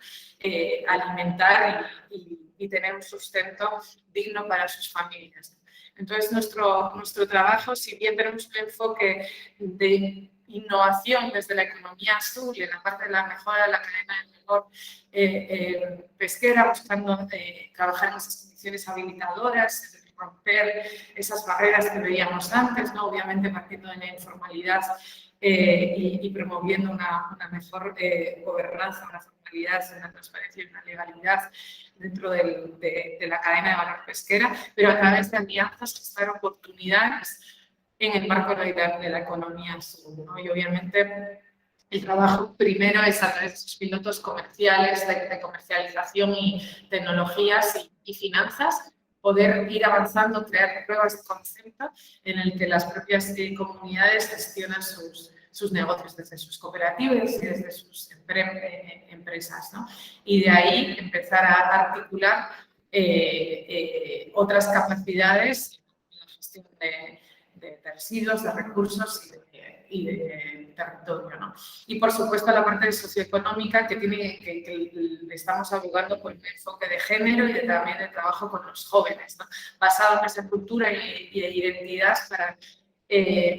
alimentar y tener un sustento digno para sus familias. Entonces, nuestro trabajo, si bien tenemos un enfoque de innovación desde la economía azul y en la parte de la mejora de la cadena de valor pesquera, buscando trabajar en esas condiciones habilitadoras, romper esas barreras que veíamos antes, ¿no? Obviamente partiendo de la informalidad y promoviendo una mejor gobernanza, una formalidad, una transparencia y una legalidad dentro de la cadena de valor pesquera, pero a través de alianzas, gestar oportunidades en el marco de la economía azul, ¿no? Y obviamente el trabajo primero es a través de esos pilotos comerciales, de comercialización y tecnologías y finanzas, poder ir avanzando, crear pruebas de concepto en el que las propias comunidades gestionan sus negocios desde sus cooperativas y desde sus empresas, ¿no? Y de ahí empezar a articular otras capacidades en la gestión de residuos, de recursos y de territorio, ¿no? Y por supuesto la parte socioeconómica que le estamos abogando por un enfoque de género y también de trabajo con los jóvenes, ¿no? Basado en esa cultura y de identidad para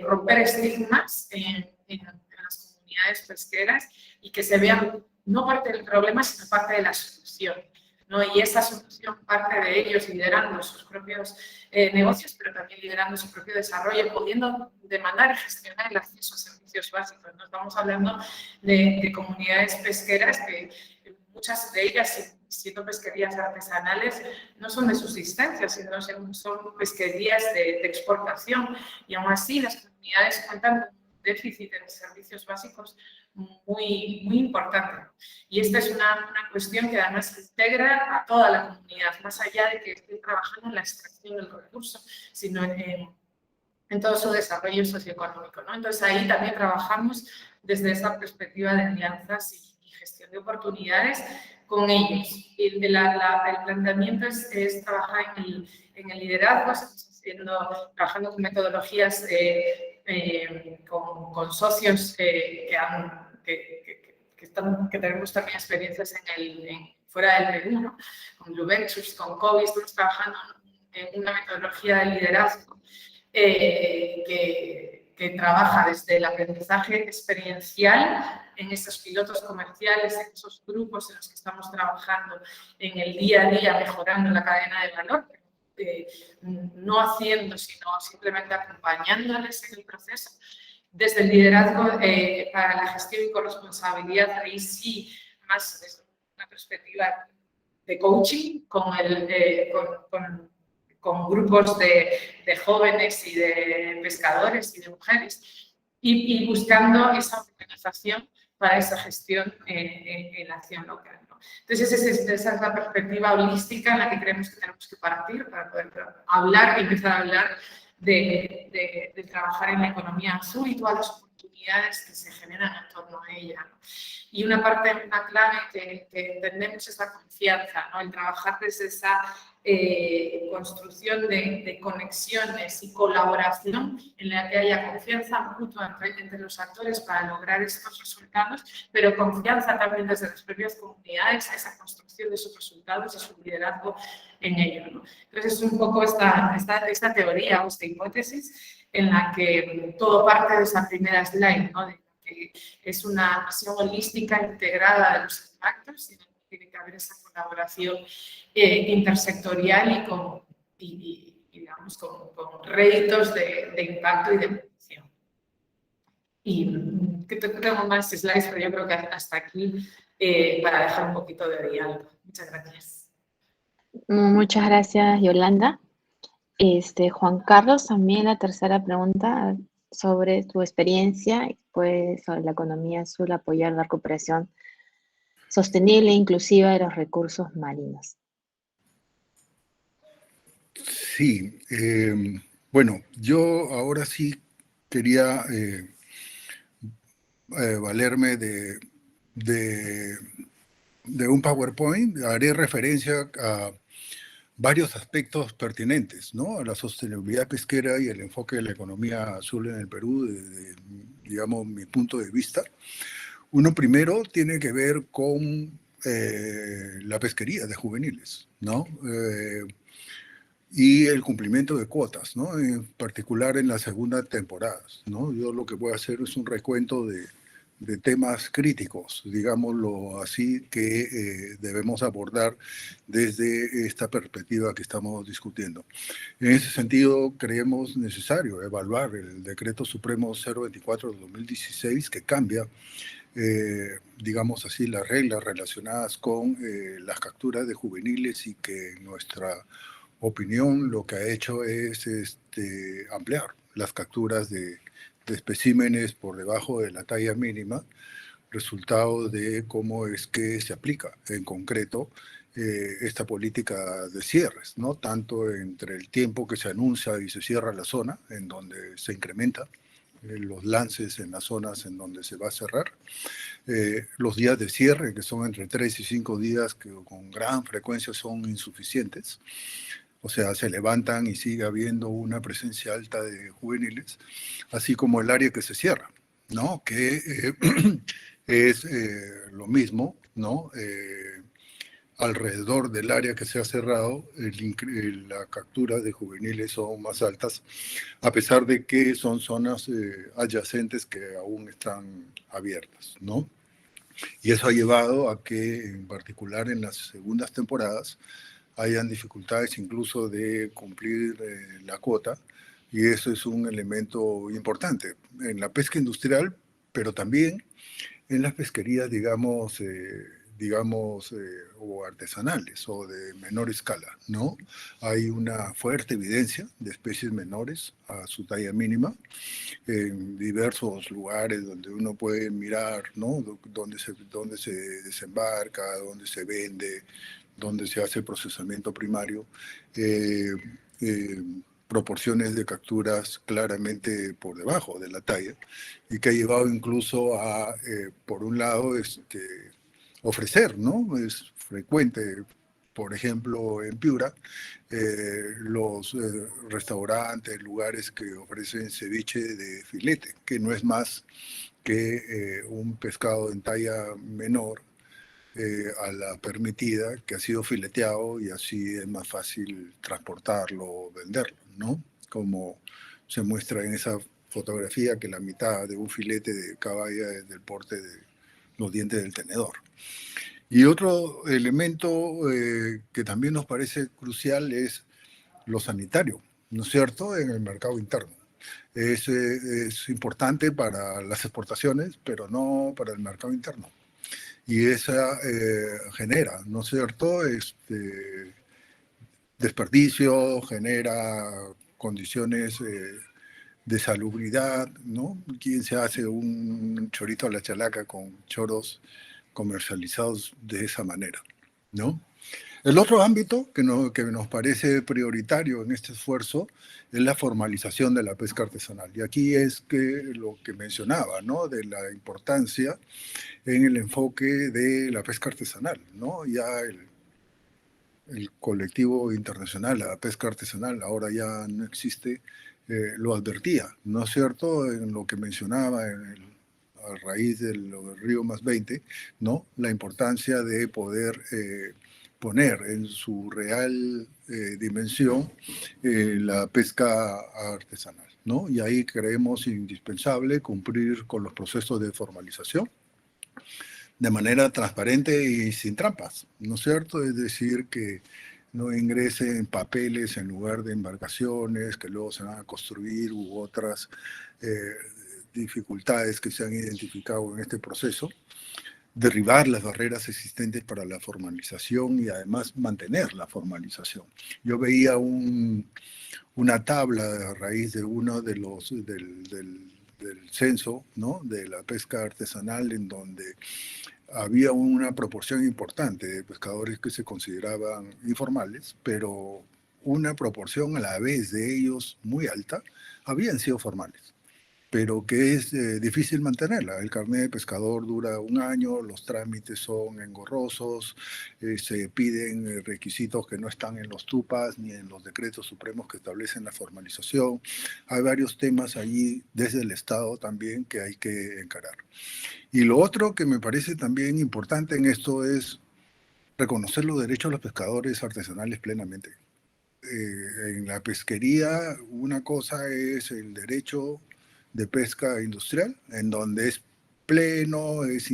romper estigmas en las comunidades pesqueras y que se vean no parte del problema sino parte de la solución, ¿no? Y esa solución parte de ellos liderando sus propios negocios, pero también liderando su propio desarrollo, pudiendo demandar y gestionar el acceso a servicios básicos. No estamos hablando de comunidades pesqueras que muchas de ellas, siendo pesquerías artesanales, no son de subsistencia, sino son pesquerías de exportación. Y aún así las comunidades cuentan con un déficit en servicios básicos muy importante. Y esta es una cuestión que además integra a toda la comunidad, más allá de que estén trabajando en la extracción del recurso, sino en todo su desarrollo socioeconómico, ¿no? Entonces ahí también trabajamos desde esa perspectiva de alianzas y gestión de oportunidades con ellos. Y el planteamiento es trabajar en el liderazgo, trabajando con metodologías con socios que tenemos también experiencias fuera del Perú, ¿no? Con Blue Ventures, con COVID, estamos trabajando en una metodología de liderazgo que trabaja desde el aprendizaje experiencial en esos pilotos comerciales, en esos grupos en los que estamos trabajando en el día a día, mejorando la cadena de valor, no haciendo, sino simplemente acompañándoles en el proceso. Desde el liderazgo para la gestión y corresponsabilidad, ahí sí, más desde una perspectiva de coaching, con grupos de jóvenes y de pescadores y de mujeres, y buscando esa organización para esa gestión en la acción local, ¿no? Entonces, esa es la perspectiva holística en la que creemos que tenemos que partir para poder hablar y empezar a hablar de trabajar en la economía azul y todas las oportunidades que se generan en torno a ella, ¿no? Y una clave que entendemos es la confianza, ¿no? El trabajar desde esa construcción de conexiones y colaboración en la que haya confianza mutua entre los actores para lograr estos resultados, pero confianza también desde las propias comunidades a esa construcción de sus resultados y su liderazgo en ello, ¿no? Entonces es un poco esta teoría o esta hipótesis en la que todo parte de esa primera slide, ¿no? De que es una visión holística integrada de los impactos y tiene que haber esa colaboración intersectorial y digamos, con réditos de impacto y de medición. Y tengo más slides, pero yo creo que hasta aquí para dejar un poquito de diálogo. Muchas gracias. Muchas gracias, Yolanda. Juan Carlos, también la tercera pregunta. sobre tu experiencia, pues, sobre la economía azul, apoyar la recuperación sostenible e inclusiva de los recursos marinos. Sí, bueno, yo ahora sí quería valerme de, de un PowerPoint. Haré referencia a varios aspectos pertinentes, ¿no? A la sostenibilidad pesquera y el enfoque de la economía azul en el Perú, desde, digamos, mi punto de vista. Uno primero tiene que ver con la pesquería de juveniles, ¿no? Y el cumplimiento de cuotas, ¿no? En particular en las segundas temporadas, ¿no? Yo lo que voy a hacer es un recuento de temas críticos, digámoslo así, que debemos abordar desde esta perspectiva que estamos discutiendo. En ese sentido, creemos necesario evaluar el Decreto Supremo 024 de 2016, que cambia, digamos así, las reglas relacionadas con las capturas de juveniles y que en nuestra opinión lo que ha hecho es ampliar las capturas de especímenes por debajo de la talla mínima, resultado de cómo es que se aplica en concreto esta política de cierres, ¿no? Tanto entre el tiempo que se anuncia y se cierra la zona, en donde se incrementa los lances en las zonas en donde se va a cerrar, los días de cierre, que son entre 3 y 5 días, que con gran frecuencia son insuficientes. O sea, se levantan y sigue habiendo una presencia alta de juveniles, así como el área que se cierra, ¿no? Que es lo mismo, ¿no? Alrededor del área que se ha cerrado, la captura de juveniles son más altas, a pesar de que son zonas adyacentes que aún están abiertas, ¿no? Y eso ha llevado a que, en particular en las segundas temporadas, hayan dificultades incluso de cumplir la cuota, y eso es un elemento importante en la pesca industrial, pero también en las pesquerías, digamos, o artesanales o de menor escala, ¿no? Hay una fuerte evidencia de especies menores a su talla mínima en diversos lugares donde uno puede mirar, ¿no? Dónde se desembarca, dónde se vende, donde se hace el procesamiento primario, proporciones de capturas claramente por debajo de la talla, y que ha llevado incluso a, por un lado, ofrecer, ¿no? Es frecuente, por ejemplo, en Piura, los restaurantes, lugares que ofrecen ceviche de filete, que no es más que un pescado en talla menor, a la permitida, que ha sido fileteado y así es más fácil transportarlo o venderlo, ¿no? Como se muestra en esa fotografía, que la mitad de un filete de caballa es del porte de los dientes del tenedor. Y otro elemento que también nos parece crucial es lo sanitario, ¿no es cierto?, en el mercado interno. Es importante para las exportaciones, pero no para el mercado interno. Y esa genera, ¿no es cierto?, desperdicio, genera condiciones de salubridad, ¿no? ¿Quién se hace un chorito a la chalaca con choros comercializados de esa manera, ¿no? El otro ámbito que nos parece prioritario en este esfuerzo es la formalización de la pesca artesanal. Y aquí es que lo que mencionaba, ¿no?, de la importancia en el enfoque de la pesca artesanal, ¿no? Ya el colectivo internacional, la pesca artesanal, ahora ya no existe, lo advertía, ¿no es cierto?, en lo que mencionaba a raíz del Río +20, ¿no?, la importancia de poder poner en su real dimensión la pesca artesanal, ¿no? Y ahí creemos indispensable cumplir con los procesos de formalización de manera transparente y sin trampas, ¿no es cierto? Es decir, que no ingresen papeles en lugar de embarcaciones que luego se van a construir, u otras dificultades que se han identificado en este proceso. derribar las barreras existentes para la formalización y además mantener la formalización. Yo veía una tabla a raíz de uno de los del censo, ¿no?, de la pesca artesanal, en donde había una proporción importante de pescadores que se consideraban informales, pero una proporción a la vez de ellos muy alta habían sido formales, pero que es difícil mantenerla. El carnet de pescador dura 1 año, los trámites son engorrosos, se piden requisitos que no están en los TUPAS ni en los decretos supremos que establecen la formalización. Hay varios temas allí desde el Estado también que hay que encarar. Y lo otro que me parece también importante en esto es reconocer los derechos de los pescadores artesanales plenamente. En la pesquería, una cosa es el derecho de pesca industrial, en donde es pleno, es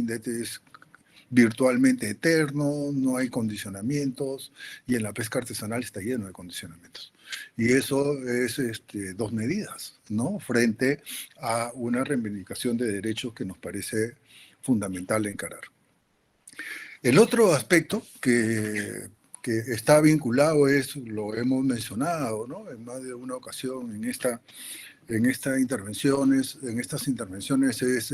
virtualmente eterno, no hay condicionamientos, y en la pesca artesanal está lleno de condicionamientos. Y eso es 2 medidas, ¿no?, frente a una reivindicación de derechos que nos parece fundamental encarar. El otro aspecto que está vinculado lo hemos mencionado, ¿no?, en más de una ocasión en estas intervenciones es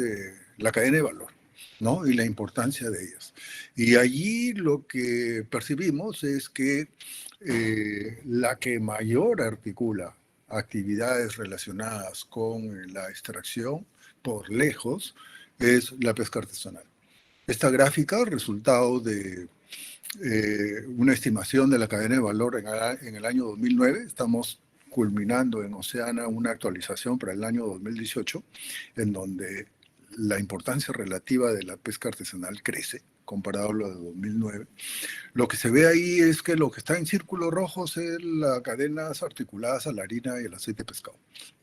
la cadena de valor, ¿no?, y la importancia de ellas. Y allí lo que percibimos es que la que mayor articula actividades relacionadas con la extracción, por lejos, es la pesca artesanal. Esta gráfica, resultado de una estimación de la cadena de valor en el año 2009, estamos culminando en Oceana una actualización para el año 2018, en donde la importancia relativa de la pesca artesanal crece, comparado a lo de 2009. Lo que se ve ahí es que lo que está en círculos rojos es las cadenas articuladas a la harina y el aceite de pescado.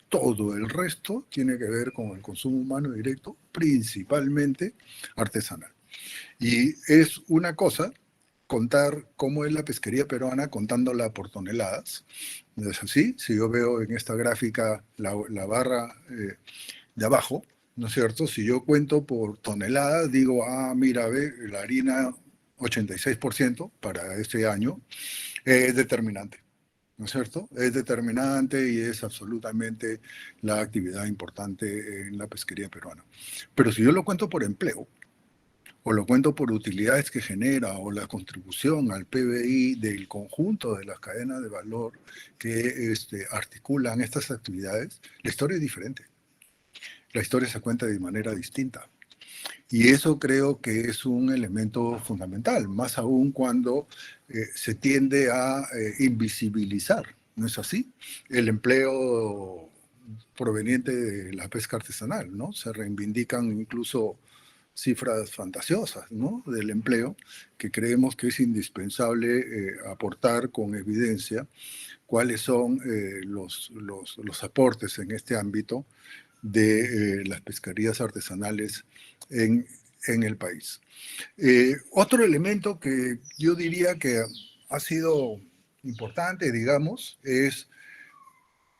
Todo el resto tiene que ver con el consumo humano directo, principalmente artesanal. Y es una cosa contar cómo es la pesquería peruana contándola por toneladas. ¿No es así? Si yo veo en esta gráfica la barra de abajo, ¿no es cierto? Si yo cuento por toneladas, digo, mira, ve, la harina 86% para este año es determinante, ¿no es cierto? Es determinante y es absolutamente la actividad importante en la pesquería peruana. Pero si yo lo cuento por empleo, o lo cuento por utilidades que genera, o la contribución al PBI del conjunto de las cadenas de valor que articulan estas actividades, la historia es diferente. La historia se cuenta de manera distinta. Y eso creo que es un elemento fundamental, más aún cuando se tiende a invisibilizar, ¿no es así?, el empleo proveniente de la pesca artesanal, ¿no? Se reivindican incluso cifras fantasiosas, ¿no?, del empleo, que creemos que es indispensable aportar con evidencia cuáles son los aportes en este ámbito de las pesquerías artesanales en el país. Otro elemento que yo diría que ha sido importante, digamos, es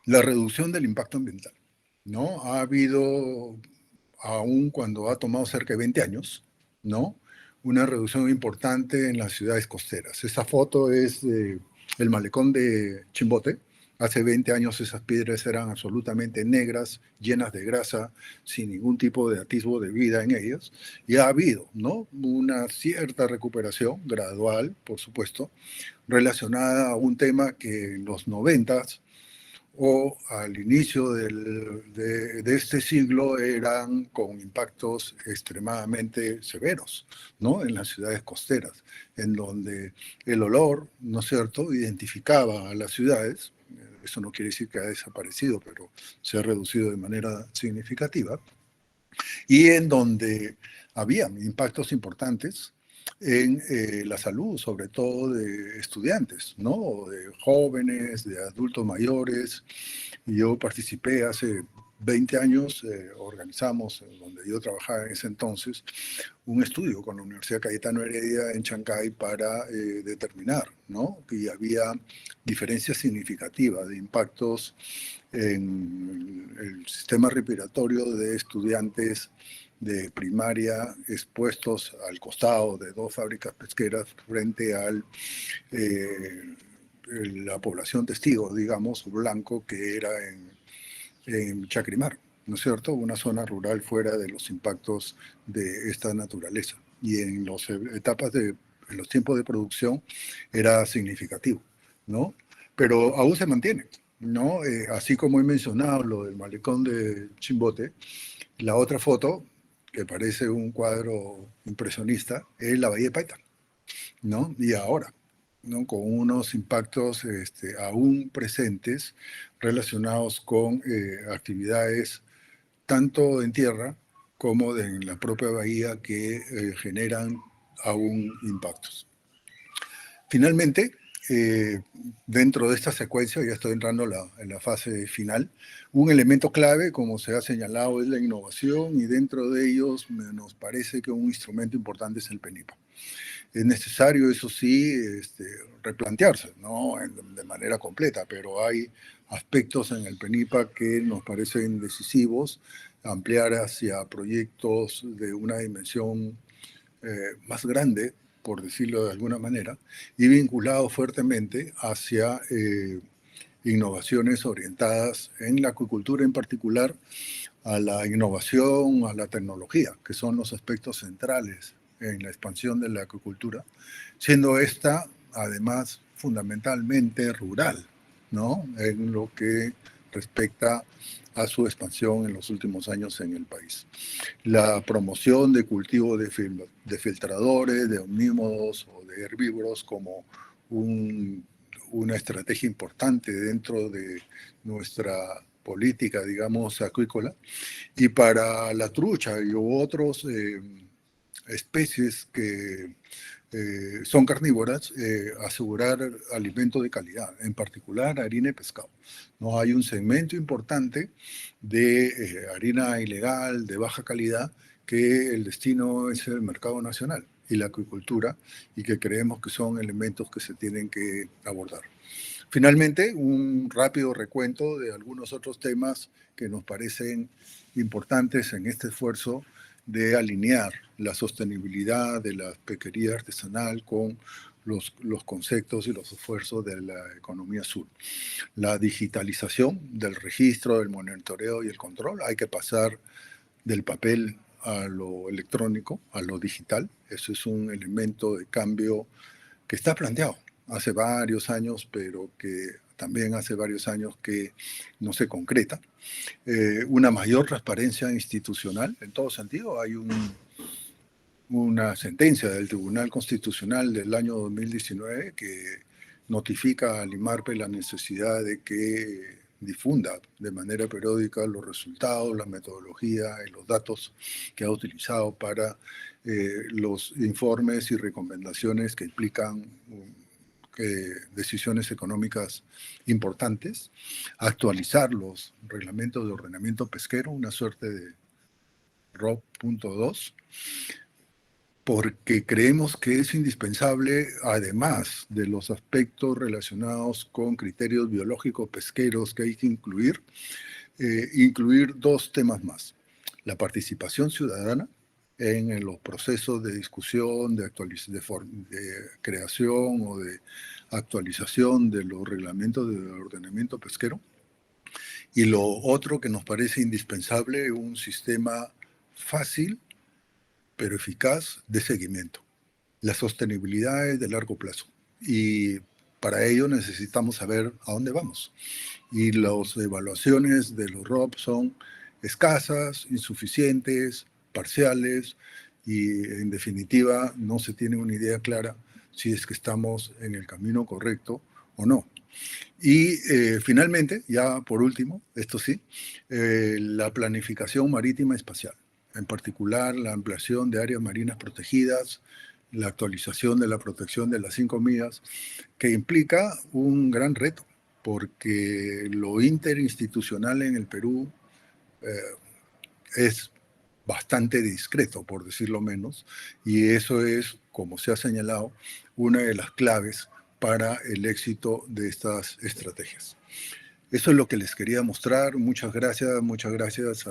la reducción del impacto ambiental, ¿no? Ha habido, aún cuando ha tomado cerca de 20 años, ¿no?, una reducción importante en las ciudades costeras. Esa foto es del malecón de Chimbote. Hace 20 años esas piedras eran absolutamente negras, llenas de grasa, sin ningún tipo de atisbo de vida en ellas. Y ha habido, ¿no?, una cierta recuperación gradual, por supuesto, relacionada a un tema que en los 90s o al inicio de este siglo eran con impactos extremadamente severos, ¿no?, en las ciudades costeras, en donde el olor, ¿no es cierto?, identificaba a las ciudades. Eso no quiere decir que ha desaparecido, pero se ha reducido de manera significativa, y en donde había impactos importantes en la salud, sobre todo de estudiantes, ¿no?, de jóvenes, de adultos mayores. Yo participé hace 20 años, organizamos, donde yo trabajaba en ese entonces, un estudio con la Universidad Cayetano Heredia en Chancay para determinar, ¿no?, que había diferencias significativas de impactos en el sistema respiratorio de estudiantes de primaria expuestos al costado de 2 fábricas pesqueras frente al la población testigo, digamos, blanco, que era en Chacrimar, ¿no es cierto? Una zona rural fuera de los impactos de esta naturaleza. Y en las etapas en los tiempos de producción era significativo, ¿no? Pero aún se mantiene, ¿no? Así como he mencionado lo del malecón de Chimbote, la otra foto, que parece un cuadro impresionista, es la Bahía de Paita, ¿no? Y ahora, ¿no? Con unos impactos aún presentes relacionados con actividades tanto en tierra como en la propia bahía que generan aún impactos. Finalmente, dentro de esta secuencia, ya estoy entrando en la fase final, un elemento clave, como se ha señalado, es la innovación, y dentro de ellos nos parece que un instrumento importante es el PENIPA. Es necesario, eso sí, replantearse, ¿no? De manera completa, pero hay aspectos en el PENIPA que nos parecen decisivos, ampliar hacia proyectos de una dimensión más grande, por decirlo de alguna manera, y vinculado fuertemente hacia innovaciones orientadas en la acuicultura, en particular a la innovación, a la tecnología, que son los aspectos centrales en la expansión de la acuicultura, siendo esta, además, fundamentalmente rural, ¿no? En lo que respecta a su expansión en los últimos años en el país. La promoción de cultivo de filtradores, de omnívoros o de herbívoros como una estrategia importante dentro de nuestra política, digamos, acuícola. Y para la trucha y otros especies que son carnívoras, asegurar alimento de calidad, en particular harina y pescado. ¿No? Hay un segmento importante de harina ilegal, de baja calidad, que el destino es el mercado nacional y la acuicultura, y que creemos que son elementos que se tienen que abordar. Finalmente, un rápido recuento de algunos otros temas que nos parecen importantes en este esfuerzo de alinear la sostenibilidad de la pesquería artesanal con los conceptos y los esfuerzos de la economía azul. La digitalización del registro, del monitoreo y el control. Hay que pasar del papel a lo electrónico, a lo digital. Eso es un elemento de cambio que está planteado hace varios años, pero que también hace varios años que no se concreta. Una mayor transparencia institucional, en todo sentido. Hay una sentencia del Tribunal Constitucional del año 2019 que notifica al IMARPE la necesidad de que difunda de manera periódica los resultados, la metodología y los datos que ha utilizado para los informes y recomendaciones que implican decisiones económicas importantes, actualizar los reglamentos de ordenamiento pesquero, una suerte de ROP.2, porque creemos que es indispensable, además de los aspectos relacionados con criterios biológicos pesqueros que hay que incluir, incluir 2 temas más: la participación ciudadana en los procesos de discusión, de creación o de actualización de los reglamentos de ordenamiento pesquero. Y lo otro que nos parece indispensable, un sistema fácil pero eficaz de seguimiento. La sostenibilidad es de largo plazo y para ello necesitamos saber a dónde vamos. Y las evaluaciones de los ROP son escasas, insuficientes, parciales, y en definitiva no se tiene una idea clara si es que estamos en el camino correcto o no. Y finalmente, ya por último, esto sí, la planificación marítima espacial, en particular la ampliación de áreas marinas protegidas, la actualización de la protección de las 5 millas, que implica un gran reto, porque lo interinstitucional en el Perú es bastante discreto, por decirlo menos, y eso es, como se ha señalado, una de las claves para el éxito de estas estrategias. Eso es lo que les quería mostrar. Muchas gracias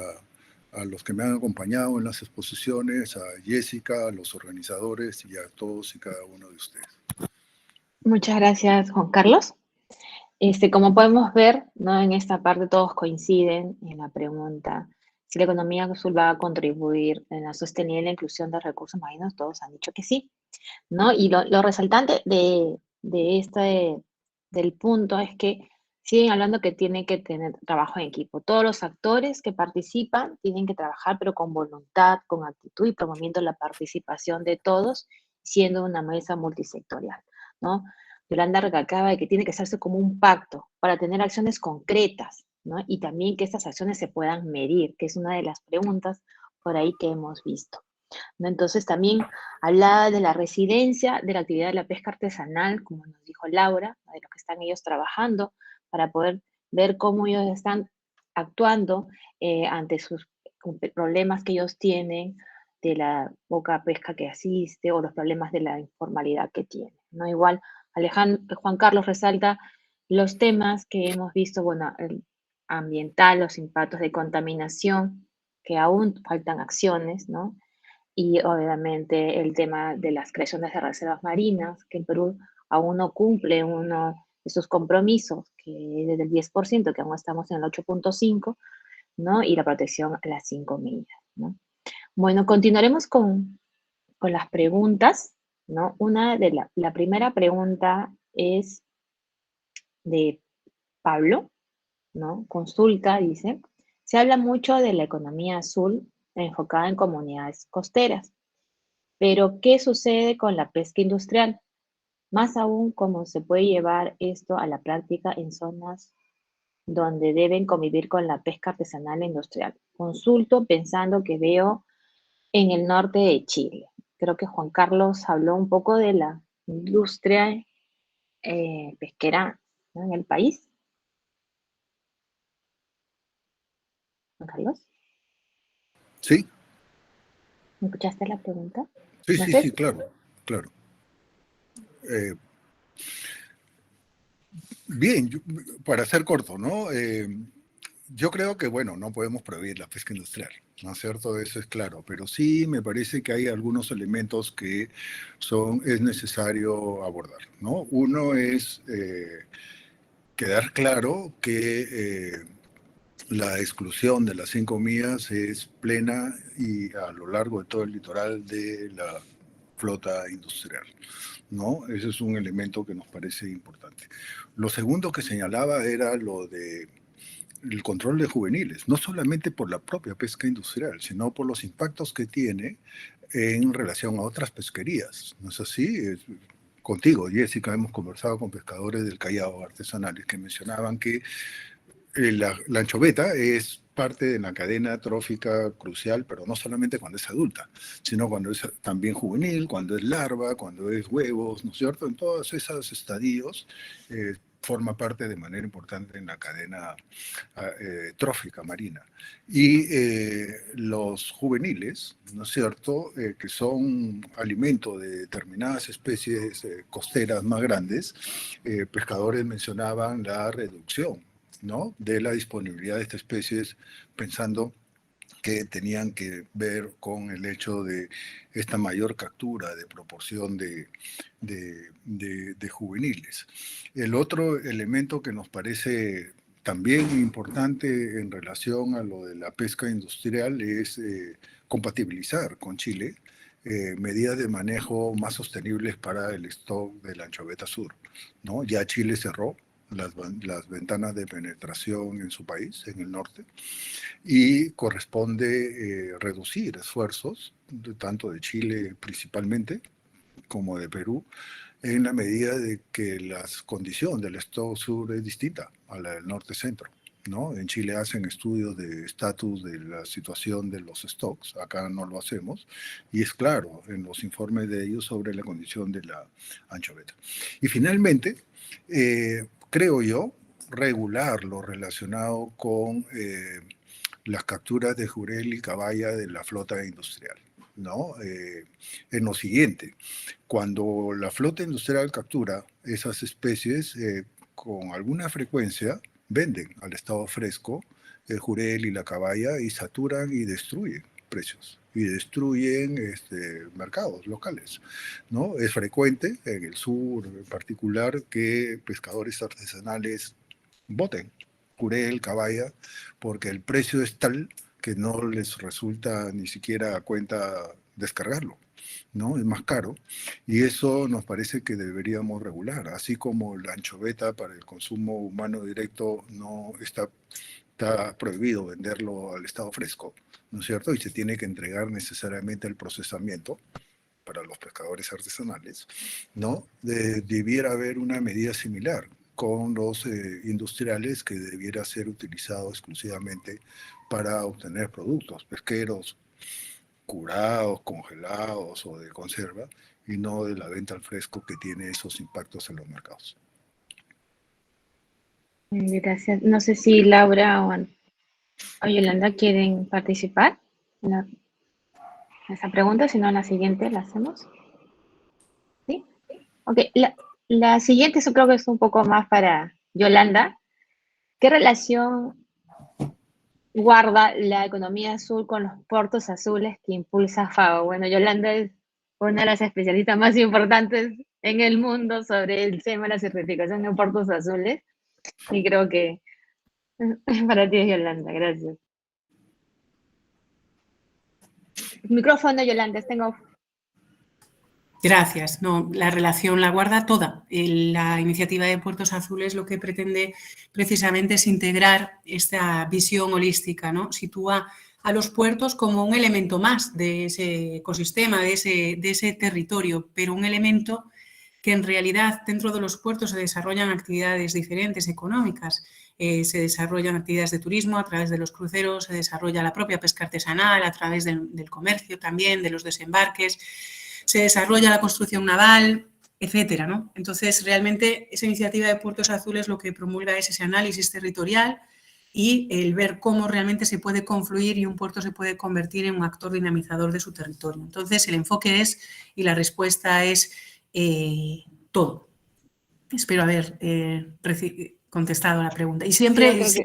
a los que me han acompañado en las exposiciones, a Jessica, a los organizadores y a todos y cada uno de ustedes. Muchas gracias, Juan Carlos. Como podemos ver, ¿no? En esta parte todos coinciden en la pregunta si la economía azul va a contribuir en la sostenible e inclusión de recursos marinos. Todos han dicho que sí, ¿no? Y lo resaltante del punto es que siguen hablando que tiene que tener trabajo en equipo. Todos los actores que participan tienen que trabajar, pero con voluntad, con actitud y promoviendo la participación de todos, siendo una mesa multisectorial, ¿no? Yolanda recalcaba de que tiene que hacerse como un pacto para tener acciones concretas, ¿no? Y también que estas acciones se puedan medir, que es una de las preguntas por ahí que hemos visto, ¿no? Entonces también hablaba de la residencia, de la actividad de la pesca artesanal, como nos dijo Laura, ¿no? De lo que están ellos trabajando para poder ver cómo ellos están actuando ante sus problemas que ellos tienen, de la poca pesca que asiste o los problemas de la informalidad que tienen, ¿no? Igual Juan Carlos resalta los temas que hemos visto, bueno, el ambiental, los impactos de contaminación, que aún faltan acciones, ¿no? Y obviamente el tema de las creaciones de reservas marinas, que en Perú aún no cumple uno de sus compromisos, que es desde el 10%, que aún estamos en el 8.5%, ¿no? Y la protección a las 5 millas, ¿no? Bueno, continuaremos con las preguntas, ¿no? La primera pregunta es de Pablo, ¿no? Consulta, dice, se habla mucho de la economía azul enfocada en comunidades costeras, pero ¿qué sucede con la pesca industrial? Más aún, ¿cómo se puede llevar esto a la práctica en zonas donde deben convivir con la pesca artesanal e industrial? Consulto pensando que veo en el norte de Chile. Creo que Juan Carlos habló un poco de la industria pesquera, ¿no? En el país. Juan Carlos, ¿Sí? ¿me escuchaste la pregunta? Sí, No sí, sé. sí, claro, claro. Bien, para ser corto, ¿no? Yo creo que, bueno, no podemos prohibir la pesca industrial, ¿no es cierto? Eso es claro, pero sí me parece que hay algunos elementos que es necesario abordar, ¿no? Uno es quedar claro que la exclusión de las 5 millas es plena y a lo largo de todo el litoral de la flota industrial, ¿no? Ese es un elemento que nos parece importante. Lo segundo que señalaba era lo de el control de juveniles, no solamente por la propia pesca industrial, sino por los impactos que tiene en relación a otras pesquerías. ¿No es así? Contigo, Jessica, hemos conversado con pescadores del Callao artesanales que mencionaban que la anchoveta es parte de la cadena trófica crucial, pero no solamente cuando es adulta, sino cuando es también juvenil, cuando es larva, cuando es huevos, ¿no es cierto? En todos esos estadios forma parte de manera importante en la cadena trófica marina. Y los juveniles, ¿no es cierto?, que son alimento de determinadas especies costeras más grandes, pescadores mencionaban la reducción, ¿no?, de la disponibilidad de estas especies, pensando que tenían que ver con el hecho de esta mayor captura de proporción de juveniles. El otro elemento que nos parece también importante en relación a lo de la pesca industrial es compatibilizar con Chile medidas de manejo más sostenibles para el stock de la anchoveta sur, ¿no? Ya Chile cerró las ventanas de penetración en su país, en el norte, y corresponde reducir esfuerzos, tanto de Chile principalmente, como de Perú, en la medida de que la condición del stock sur es distinta a la del norte-centro, ¿no? En Chile hacen estudios de estatus de la situación de los stocks, acá no lo hacemos, y es claro en los informes de ellos sobre la condición de la anchoveta. Y finalmente, creo yo, regular lo relacionado con las capturas de jurel y caballa de la flota industrial, ¿no? En lo siguiente, cuando la flota industrial captura esas especies con alguna frecuencia, venden al estado fresco el jurel y la caballa, y saturan y destruyen precios y destruyen mercados locales, ¿no? Es frecuente en el sur en particular que pescadores artesanales boten jurel, caballa, porque el precio es tal que no les resulta ni siquiera a cuenta descargarlo, ¿no? Es más caro, y eso nos parece que deberíamos regular, así como la anchoveta para el consumo humano directo no está prohibido venderlo al estado fresco, ¿no es cierto? Y se tiene que entregar necesariamente el procesamiento para los pescadores artesanales, ¿no? Debiera haber una medida similar con los industriales, que debiera ser utilizado exclusivamente para obtener productos pesqueros curados, congelados o de conserva, y no de la venta al fresco, que tiene esos impactos en los mercados. Gracias. No sé si Laura o Yolanda quieren participar en esa pregunta, si no, la siguiente la hacemos. ¿Sí? Ok, la siguiente yo creo que es un poco más para Yolanda. ¿Qué relación guarda la economía azul con los puertos azules que impulsa FAO? Bueno, Yolanda es una de las especialistas más importantes en el mundo sobre el tema de la certificación de puertos azules, y creo que para ti es Yolanda. Gracias. Micrófono, Yolanda, tengo. Gracias. No, la relación la guarda toda. La iniciativa de Puertos Azules lo que pretende precisamente es integrar esta visión holística, ¿no? Sitúa a los puertos como un elemento más de ese ecosistema, de ese territorio, pero un elemento que en realidad dentro de los puertos se desarrollan actividades diferentes económicas. Se desarrollan actividades de turismo a través de los cruceros, se desarrolla la propia pesca artesanal a través del comercio también, de los desembarques, se desarrolla la construcción naval, etcétera, ¿no? Entonces, realmente esa iniciativa de Puertos Azules lo que promulga es ese análisis territorial y el ver cómo realmente se puede confluir y un puerto se puede convertir en un actor dinamizador de su territorio. Entonces, el enfoque es, y la respuesta es todo. Espero haber contestado la pregunta. Y siempre es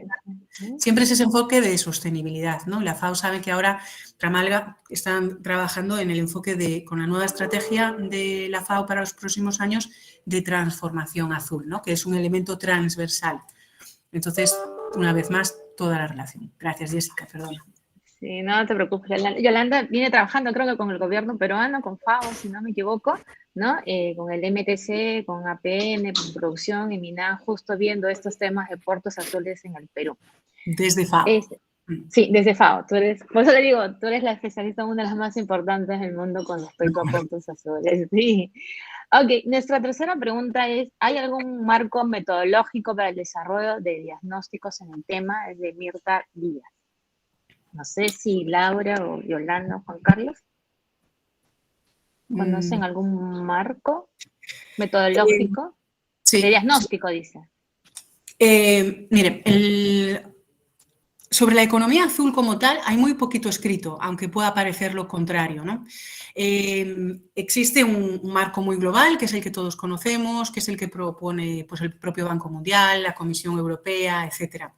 ese enfoque de sostenibilidad, ¿no? La FAO sabe que ahora Tramalga están trabajando en el enfoque con la nueva estrategia de la FAO para los próximos años de transformación azul, ¿no? Que es un elemento transversal. Entonces, una vez más, toda la relación. Gracias, Jessica, perdona. Sí, no te preocupes, Yolanda viene trabajando, creo que con el gobierno peruano, con FAO, si no me equivoco, ¿no? Con el MTC, con APM, con producción y MINAM, justo viendo estos temas de puertos azules en el Perú. Desde FAO. Sí, desde FAO. Por eso le digo, tú eres la especialista, una de las más importantes del mundo con respecto a puertos azules. Sí. Ok, nuestra tercera pregunta es, ¿hay algún marco metodológico para el desarrollo de diagnósticos en el tema? Es de Mirta Díaz. No sé si Laura o Yolanda o Juan Carlos conocen algún marco metodológico sí, de diagnóstico, dice. Mire, sobre la economía azul como tal hay muy poquito escrito, aunque pueda parecer lo contrario, ¿no? Existe un marco muy global, que es el que todos conocemos, que es el que propone pues, el propio Banco Mundial, la Comisión Europea, etcétera.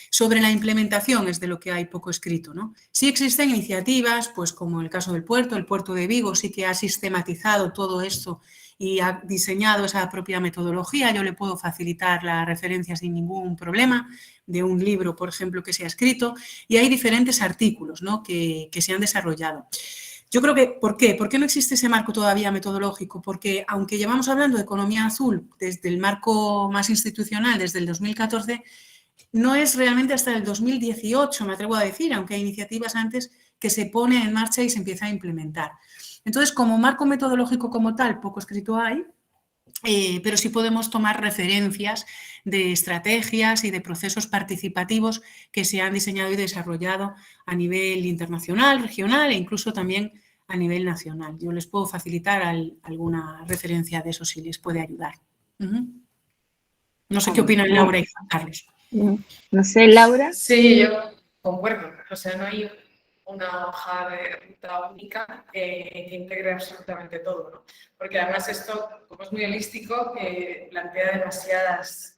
Sobre la implementación es de lo que hay poco escrito, ¿no? Sí existen iniciativas, pues como el caso del puerto, el puerto de Vigo sí que ha sistematizado todo esto y ha diseñado esa propia metodología. Yo le puedo facilitar la referencia sin ningún problema de un libro, por ejemplo, que se ha escrito, y hay diferentes artículos, ¿no? que se han desarrollado. Yo creo que, ¿por qué? ¿Por qué no existe ese marco todavía metodológico? Porque aunque llevamos hablando de economía azul desde el marco más institucional, desde el 2014, no es realmente hasta el 2018, me atrevo a decir, aunque hay iniciativas antes, que se pone en marcha y se empieza a implementar. Entonces, como marco metodológico como tal, poco escrito hay, pero sí podemos tomar referencias de estrategias y de procesos participativos que se han diseñado y desarrollado a nivel internacional, regional e incluso también a nivel nacional. Yo les puedo facilitar alguna referencia de eso si les puede ayudar. No sé qué opinan Laura y Juan Carlos. No sé, Laura. Sí, yo concuerdo. O sea, no hay una hoja de ruta única que integre absolutamente todo, ¿no? Porque además esto, como es muy holístico, plantea demasiadas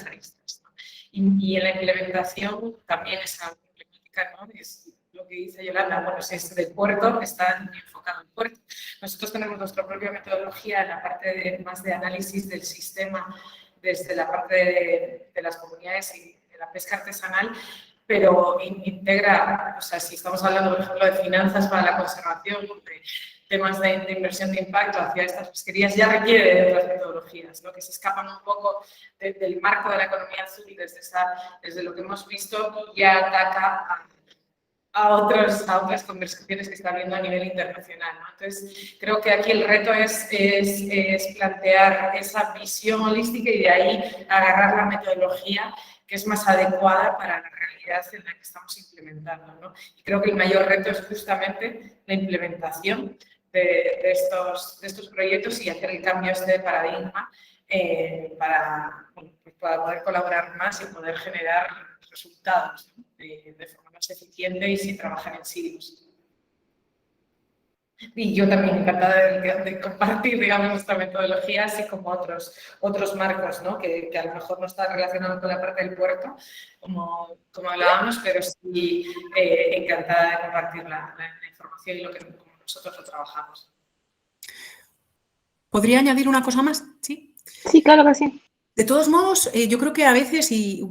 aristas, ¿no? Y en la implementación también esa problemática, ¿no? Es lo que dice Yolanda, bueno, si es del puerto, está enfocado en puerto. Nosotros tenemos nuestra propia metodología en la parte más de análisis del sistema, desde la parte de las comunidades y de la pesca artesanal, pero integra, o sea, si estamos hablando, por ejemplo, de finanzas para la conservación, de temas de inversión de impacto hacia estas pesquerías, ya requiere de otras metodologías, ¿no? Que se escapan un poco del marco de la economía azul y desde lo que hemos visto ya ataca a otras conversaciones que está habiendo a nivel internacional, ¿no? Entonces, creo que aquí el reto es plantear esa visión holística y de ahí agarrar la metodología que es más adecuada para la realidad en la que estamos implementando, ¿no? Y creo que el mayor reto es justamente la implementación de estos proyectos y hacer el cambio de paradigma para poder colaborar más y poder generar resultados, ¿no? De forma más eficiente y sin trabajar en silos. Y yo también encantada de compartir, digamos, nuestra metodología, así como otros marcos, ¿no? Que a lo mejor no están relacionados con la parte del puerto, como hablábamos, pero sí encantada de compartir la información y como nosotros lo trabajamos. ¿Podría añadir una cosa más? Sí. Sí, claro que sí. De todos modos, yo creo que a veces, y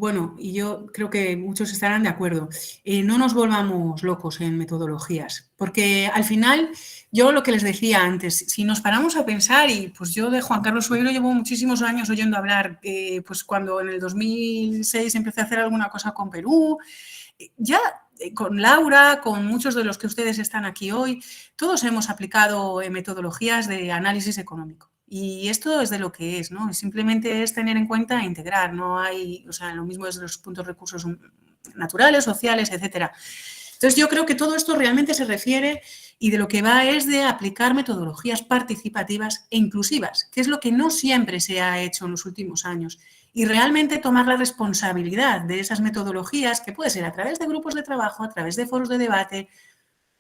yo creo que muchos estarán de acuerdo, no nos volvamos locos en metodologías, porque al final, yo lo que les decía antes, si nos paramos a pensar, y pues yo de Juan Carlos Sueiro llevo muchísimos años oyendo hablar, pues cuando en el 2006 empecé a hacer alguna cosa con Perú, ya con Laura, con muchos de los que ustedes están aquí hoy, todos hemos aplicado metodologías de análisis económico. Y esto es de lo que es, ¿no? Simplemente es tener en cuenta e integrar, no hay, o sea, lo mismo desde los puntos de recursos naturales, sociales, etcétera. Entonces, yo creo que todo esto realmente se refiere y de lo que va es de aplicar metodologías participativas e inclusivas, que es lo que no siempre se ha hecho en los últimos años. Y realmente tomar la responsabilidad de esas metodologías, que puede ser a través de grupos de trabajo, a través de foros de debate,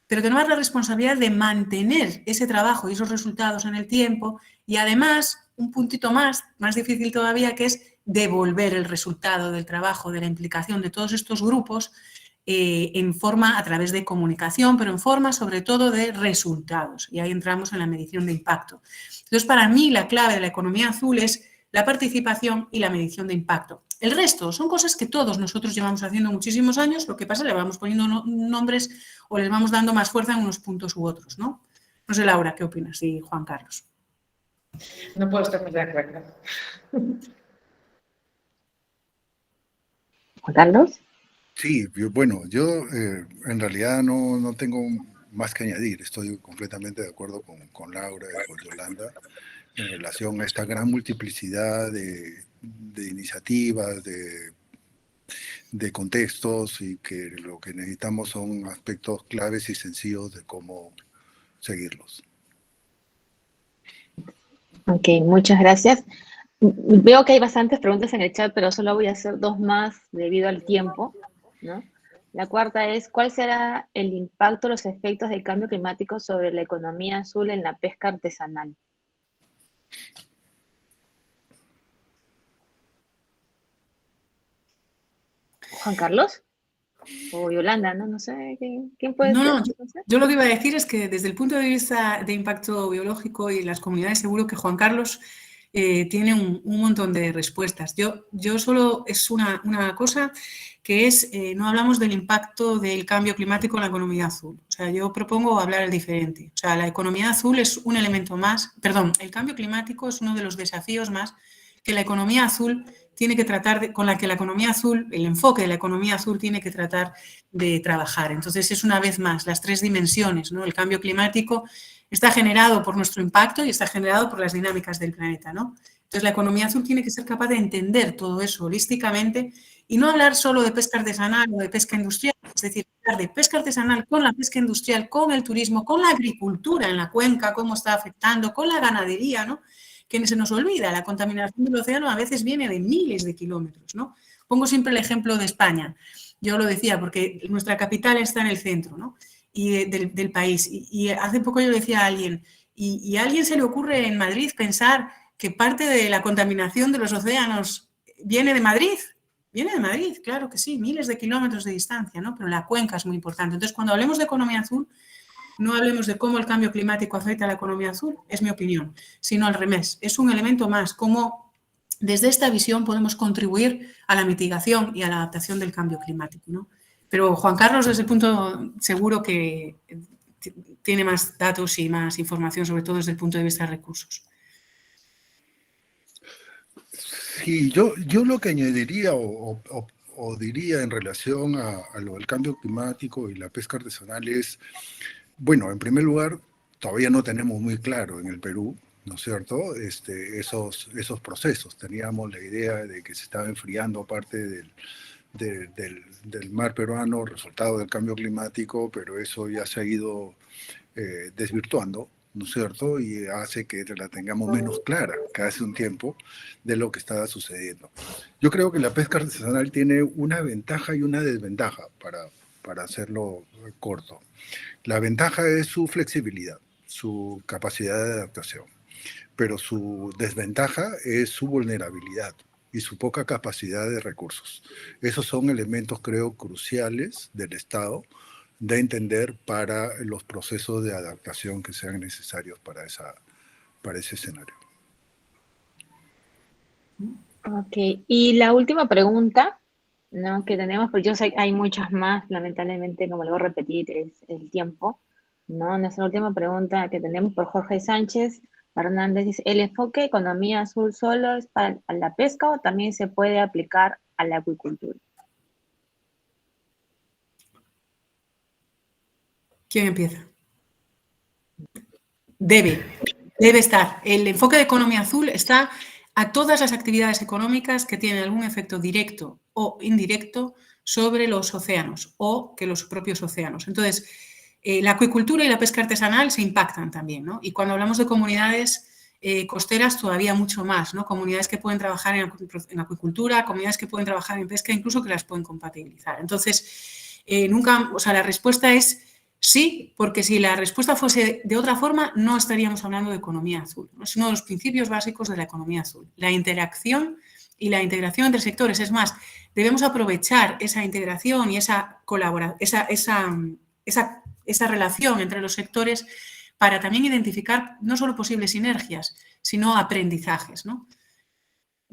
pero tomar la responsabilidad de mantener ese trabajo y esos resultados en el tiempo y además, un puntito más difícil todavía, que es devolver el resultado del trabajo, de la implicación de todos estos grupos en forma a través de comunicación, pero en forma sobre todo de resultados. Y ahí entramos en la medición de impacto. Entonces, para mí la clave de la economía azul es la participación y la medición de impacto. El resto son cosas que todos nosotros llevamos haciendo muchísimos años, lo que pasa es que le vamos poniendo nombres o les vamos dando más fuerza en unos puntos u otros, ¿no? No sé, Laura, ¿qué opinas? Y Juan Carlos. No puedo estar más de acuerdo. Juan Carlos. Sí, yo en realidad no tengo más que añadir. Estoy completamente de acuerdo con Laura y con Yolanda en relación a esta gran multiplicidad de iniciativas, de contextos, y que lo que necesitamos son aspectos claves y sencillos de cómo seguirlos. Ok, muchas gracias. Veo que hay bastantes preguntas en el chat, pero solo voy a hacer dos más debido al tiempo, ¿no? La cuarta es, ¿cuál será el impacto, los efectos del cambio climático sobre la economía azul en la pesca artesanal? ¿Juan Carlos? O Yolanda, ¿no? No sé, ¿quién puede ser? No, yo lo que iba a decir es que desde el punto de vista de impacto biológico y las comunidades, seguro que Juan Carlos tiene un montón de respuestas. Yo solo es una cosa que es, no hablamos del impacto del cambio climático en la economía azul. O sea, yo propongo hablar el diferente. O sea, la economía azul es un elemento más, perdón, el cambio climático es uno de los desafíos más que la economía azul tiene que tratar con la que la economía azul, el enfoque de la economía azul tiene que tratar de trabajar. Entonces, es una vez más las tres dimensiones, ¿no? El cambio climático está generado por nuestro impacto y está generado por las dinámicas del planeta, ¿no? Entonces, la economía azul tiene que ser capaz de entender todo eso holísticamente y no hablar solo de pesca artesanal o de pesca industrial, es decir, hablar de pesca artesanal con la pesca industrial, con el turismo, con la agricultura en la cuenca, cómo está afectando, con la ganadería, ¿no? Que se nos olvida, la contaminación del océano a veces viene de miles de kilómetros, ¿no? Pongo siempre el ejemplo de España. Yo lo decía porque nuestra capital está en el centro, ¿no? Y del país. Y hace poco yo le decía a alguien, y a alguien se le ocurre en Madrid pensar que parte de la contaminación de los océanos viene de Madrid. Viene de Madrid, claro que sí, miles de kilómetros de distancia, ¿no? Pero la cuenca es muy importante. Entonces, cuando hablemos de economía azul, no hablemos de cómo el cambio climático afecta a la economía azul, es mi opinión, sino al revés. Es un elemento más, cómo desde esta visión podemos contribuir a la mitigación y a la adaptación del cambio climático, ¿no? Pero Juan Carlos, desde el punto, seguro que tiene más datos y más información, sobre todo desde el punto de vista de recursos. Sí, yo lo que añadiría o diría en relación a lo del cambio climático y la pesca artesanal es, bueno, en primer lugar, todavía no tenemos muy claro en el Perú, ¿no es cierto?, esos procesos. Teníamos la idea de que se estaba enfriando parte del mar peruano, resultado del cambio climático, pero eso ya se ha ido desvirtuando, ¿no es cierto?, y hace que la tengamos menos clara que hace un tiempo de lo que estaba sucediendo. Yo creo que la pesca artesanal tiene una ventaja y una desventaja, para hacerlo corto. La ventaja es su flexibilidad, su capacidad de adaptación, pero su desventaja es su vulnerabilidad y su poca capacidad de recursos. Esos son elementos, creo, cruciales del Estado de entender para los procesos de adaptación que sean necesarios para ese escenario. Ok, y la última pregunta, ¿no?, que tenemos, porque yo sé que hay muchas más, lamentablemente, como lo voy a repetir, es el tiempo, ¿no? Nuestra última pregunta que tenemos por Jorge Sánchez Hernández dice, ¿el enfoque economía azul solo es para la pesca o también se puede aplicar a la acuicultura? ¿Quién empieza? Debe estar. El enfoque de economía azul está a todas las actividades económicas que tienen algún efecto directo o indirecto sobre los océanos o que los propios océanos. Entonces, la acuicultura y la pesca artesanal se impactan también, ¿no? Y cuando hablamos de comunidades costeras, todavía mucho más, ¿no? Comunidades que pueden trabajar en acuicultura, comunidades que pueden trabajar en pesca, incluso que las pueden compatibilizar. Entonces, la respuesta es sí, porque si la respuesta fuese de otra forma, no estaríamos hablando de economía azul. Es uno de los principios básicos de la economía azul, la interacción y la integración entre sectores. Es más, debemos aprovechar esa integración y esa colaboración, esa relación entre los sectores para también identificar no solo posibles sinergias, sino aprendizajes, ¿no?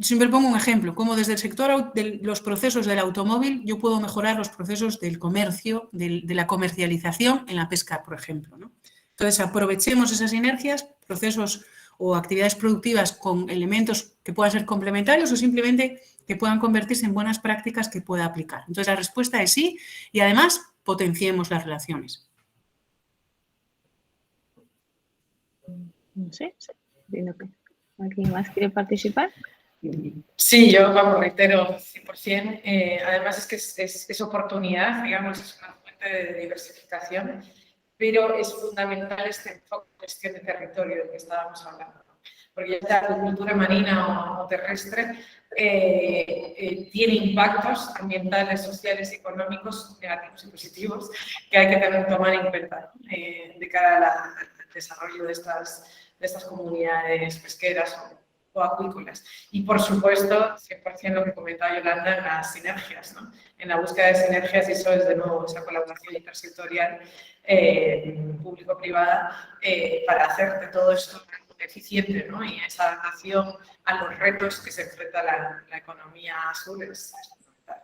Siempre pongo un ejemplo, como desde el sector de los procesos del automóvil yo puedo mejorar los procesos del comercio, de la comercialización en la pesca, por ejemplo, ¿no? Entonces, aprovechemos esas sinergias, procesos o actividades productivas con elementos que puedan ser complementarios o simplemente que puedan convertirse en buenas prácticas que pueda aplicar. Entonces, la respuesta es sí y además potenciemos las relaciones. No sé, ¿alguien más quiere participar? Sí, yo, reitero 100%. Además, es que es oportunidad, digamos, es una fuente de diversificación, pero es fundamental este enfoque de gestión de territorio del que estábamos hablando. Porque ya la agricultura marina o terrestre tiene impactos ambientales, sociales y económicos negativos y positivos que hay que tomar en cuenta, ¿no? De cara al desarrollo de estas comunidades pesqueras o acuícolas. Y, por supuesto, 100% lo que comentaba Yolanda, en las sinergias, ¿no? En la búsqueda de sinergias, y eso es de nuevo esa colaboración intersectorial público-privada para hacer de todo esto eficiente, ¿no? Y esa adaptación a los retos que se enfrenta la economía azul es fundamental.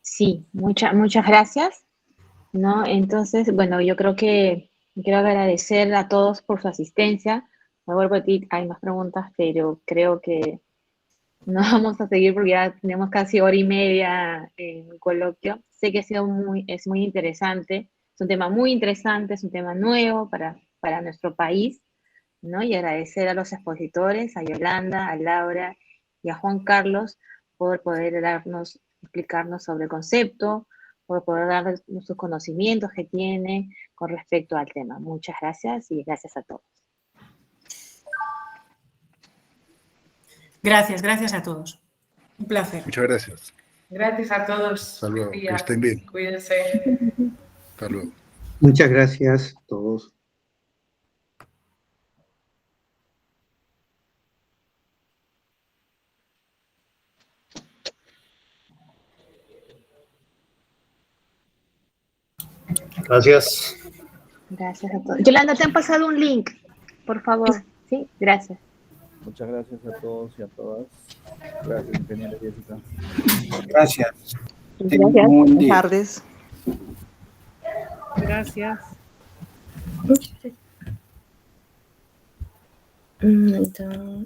Sí, muchas gracias, ¿no? Entonces, bueno, yo creo que quiero agradecer a todos por su asistencia. Me vuelvo a repetir, hay más preguntas, pero creo que no vamos a seguir porque ya tenemos casi hora y media en el coloquio. Sé que es muy interesante, es un tema muy interesante, es un tema nuevo para nuestro país, ¿no? Y agradecer a los expositores, a Yolanda, a Laura y a Juan Carlos por poder explicarnos sobre el concepto, por poder darnos sus conocimientos que tienen con respecto al tema. Muchas gracias y gracias a todos. Gracias a todos. Un placer. Muchas gracias. Gracias a todos. Hasta luego. Que estén bien. Cuídense. Hasta luego. Muchas gracias a todos. Gracias. Gracias a todos. Yolanda, te han pasado un link, por favor. Sí, gracias. Muchas gracias a todos y a todas. Gracias, ingeniera Jessica. Gracias. Gracias. Buenas tardes. Gracias. Entonces,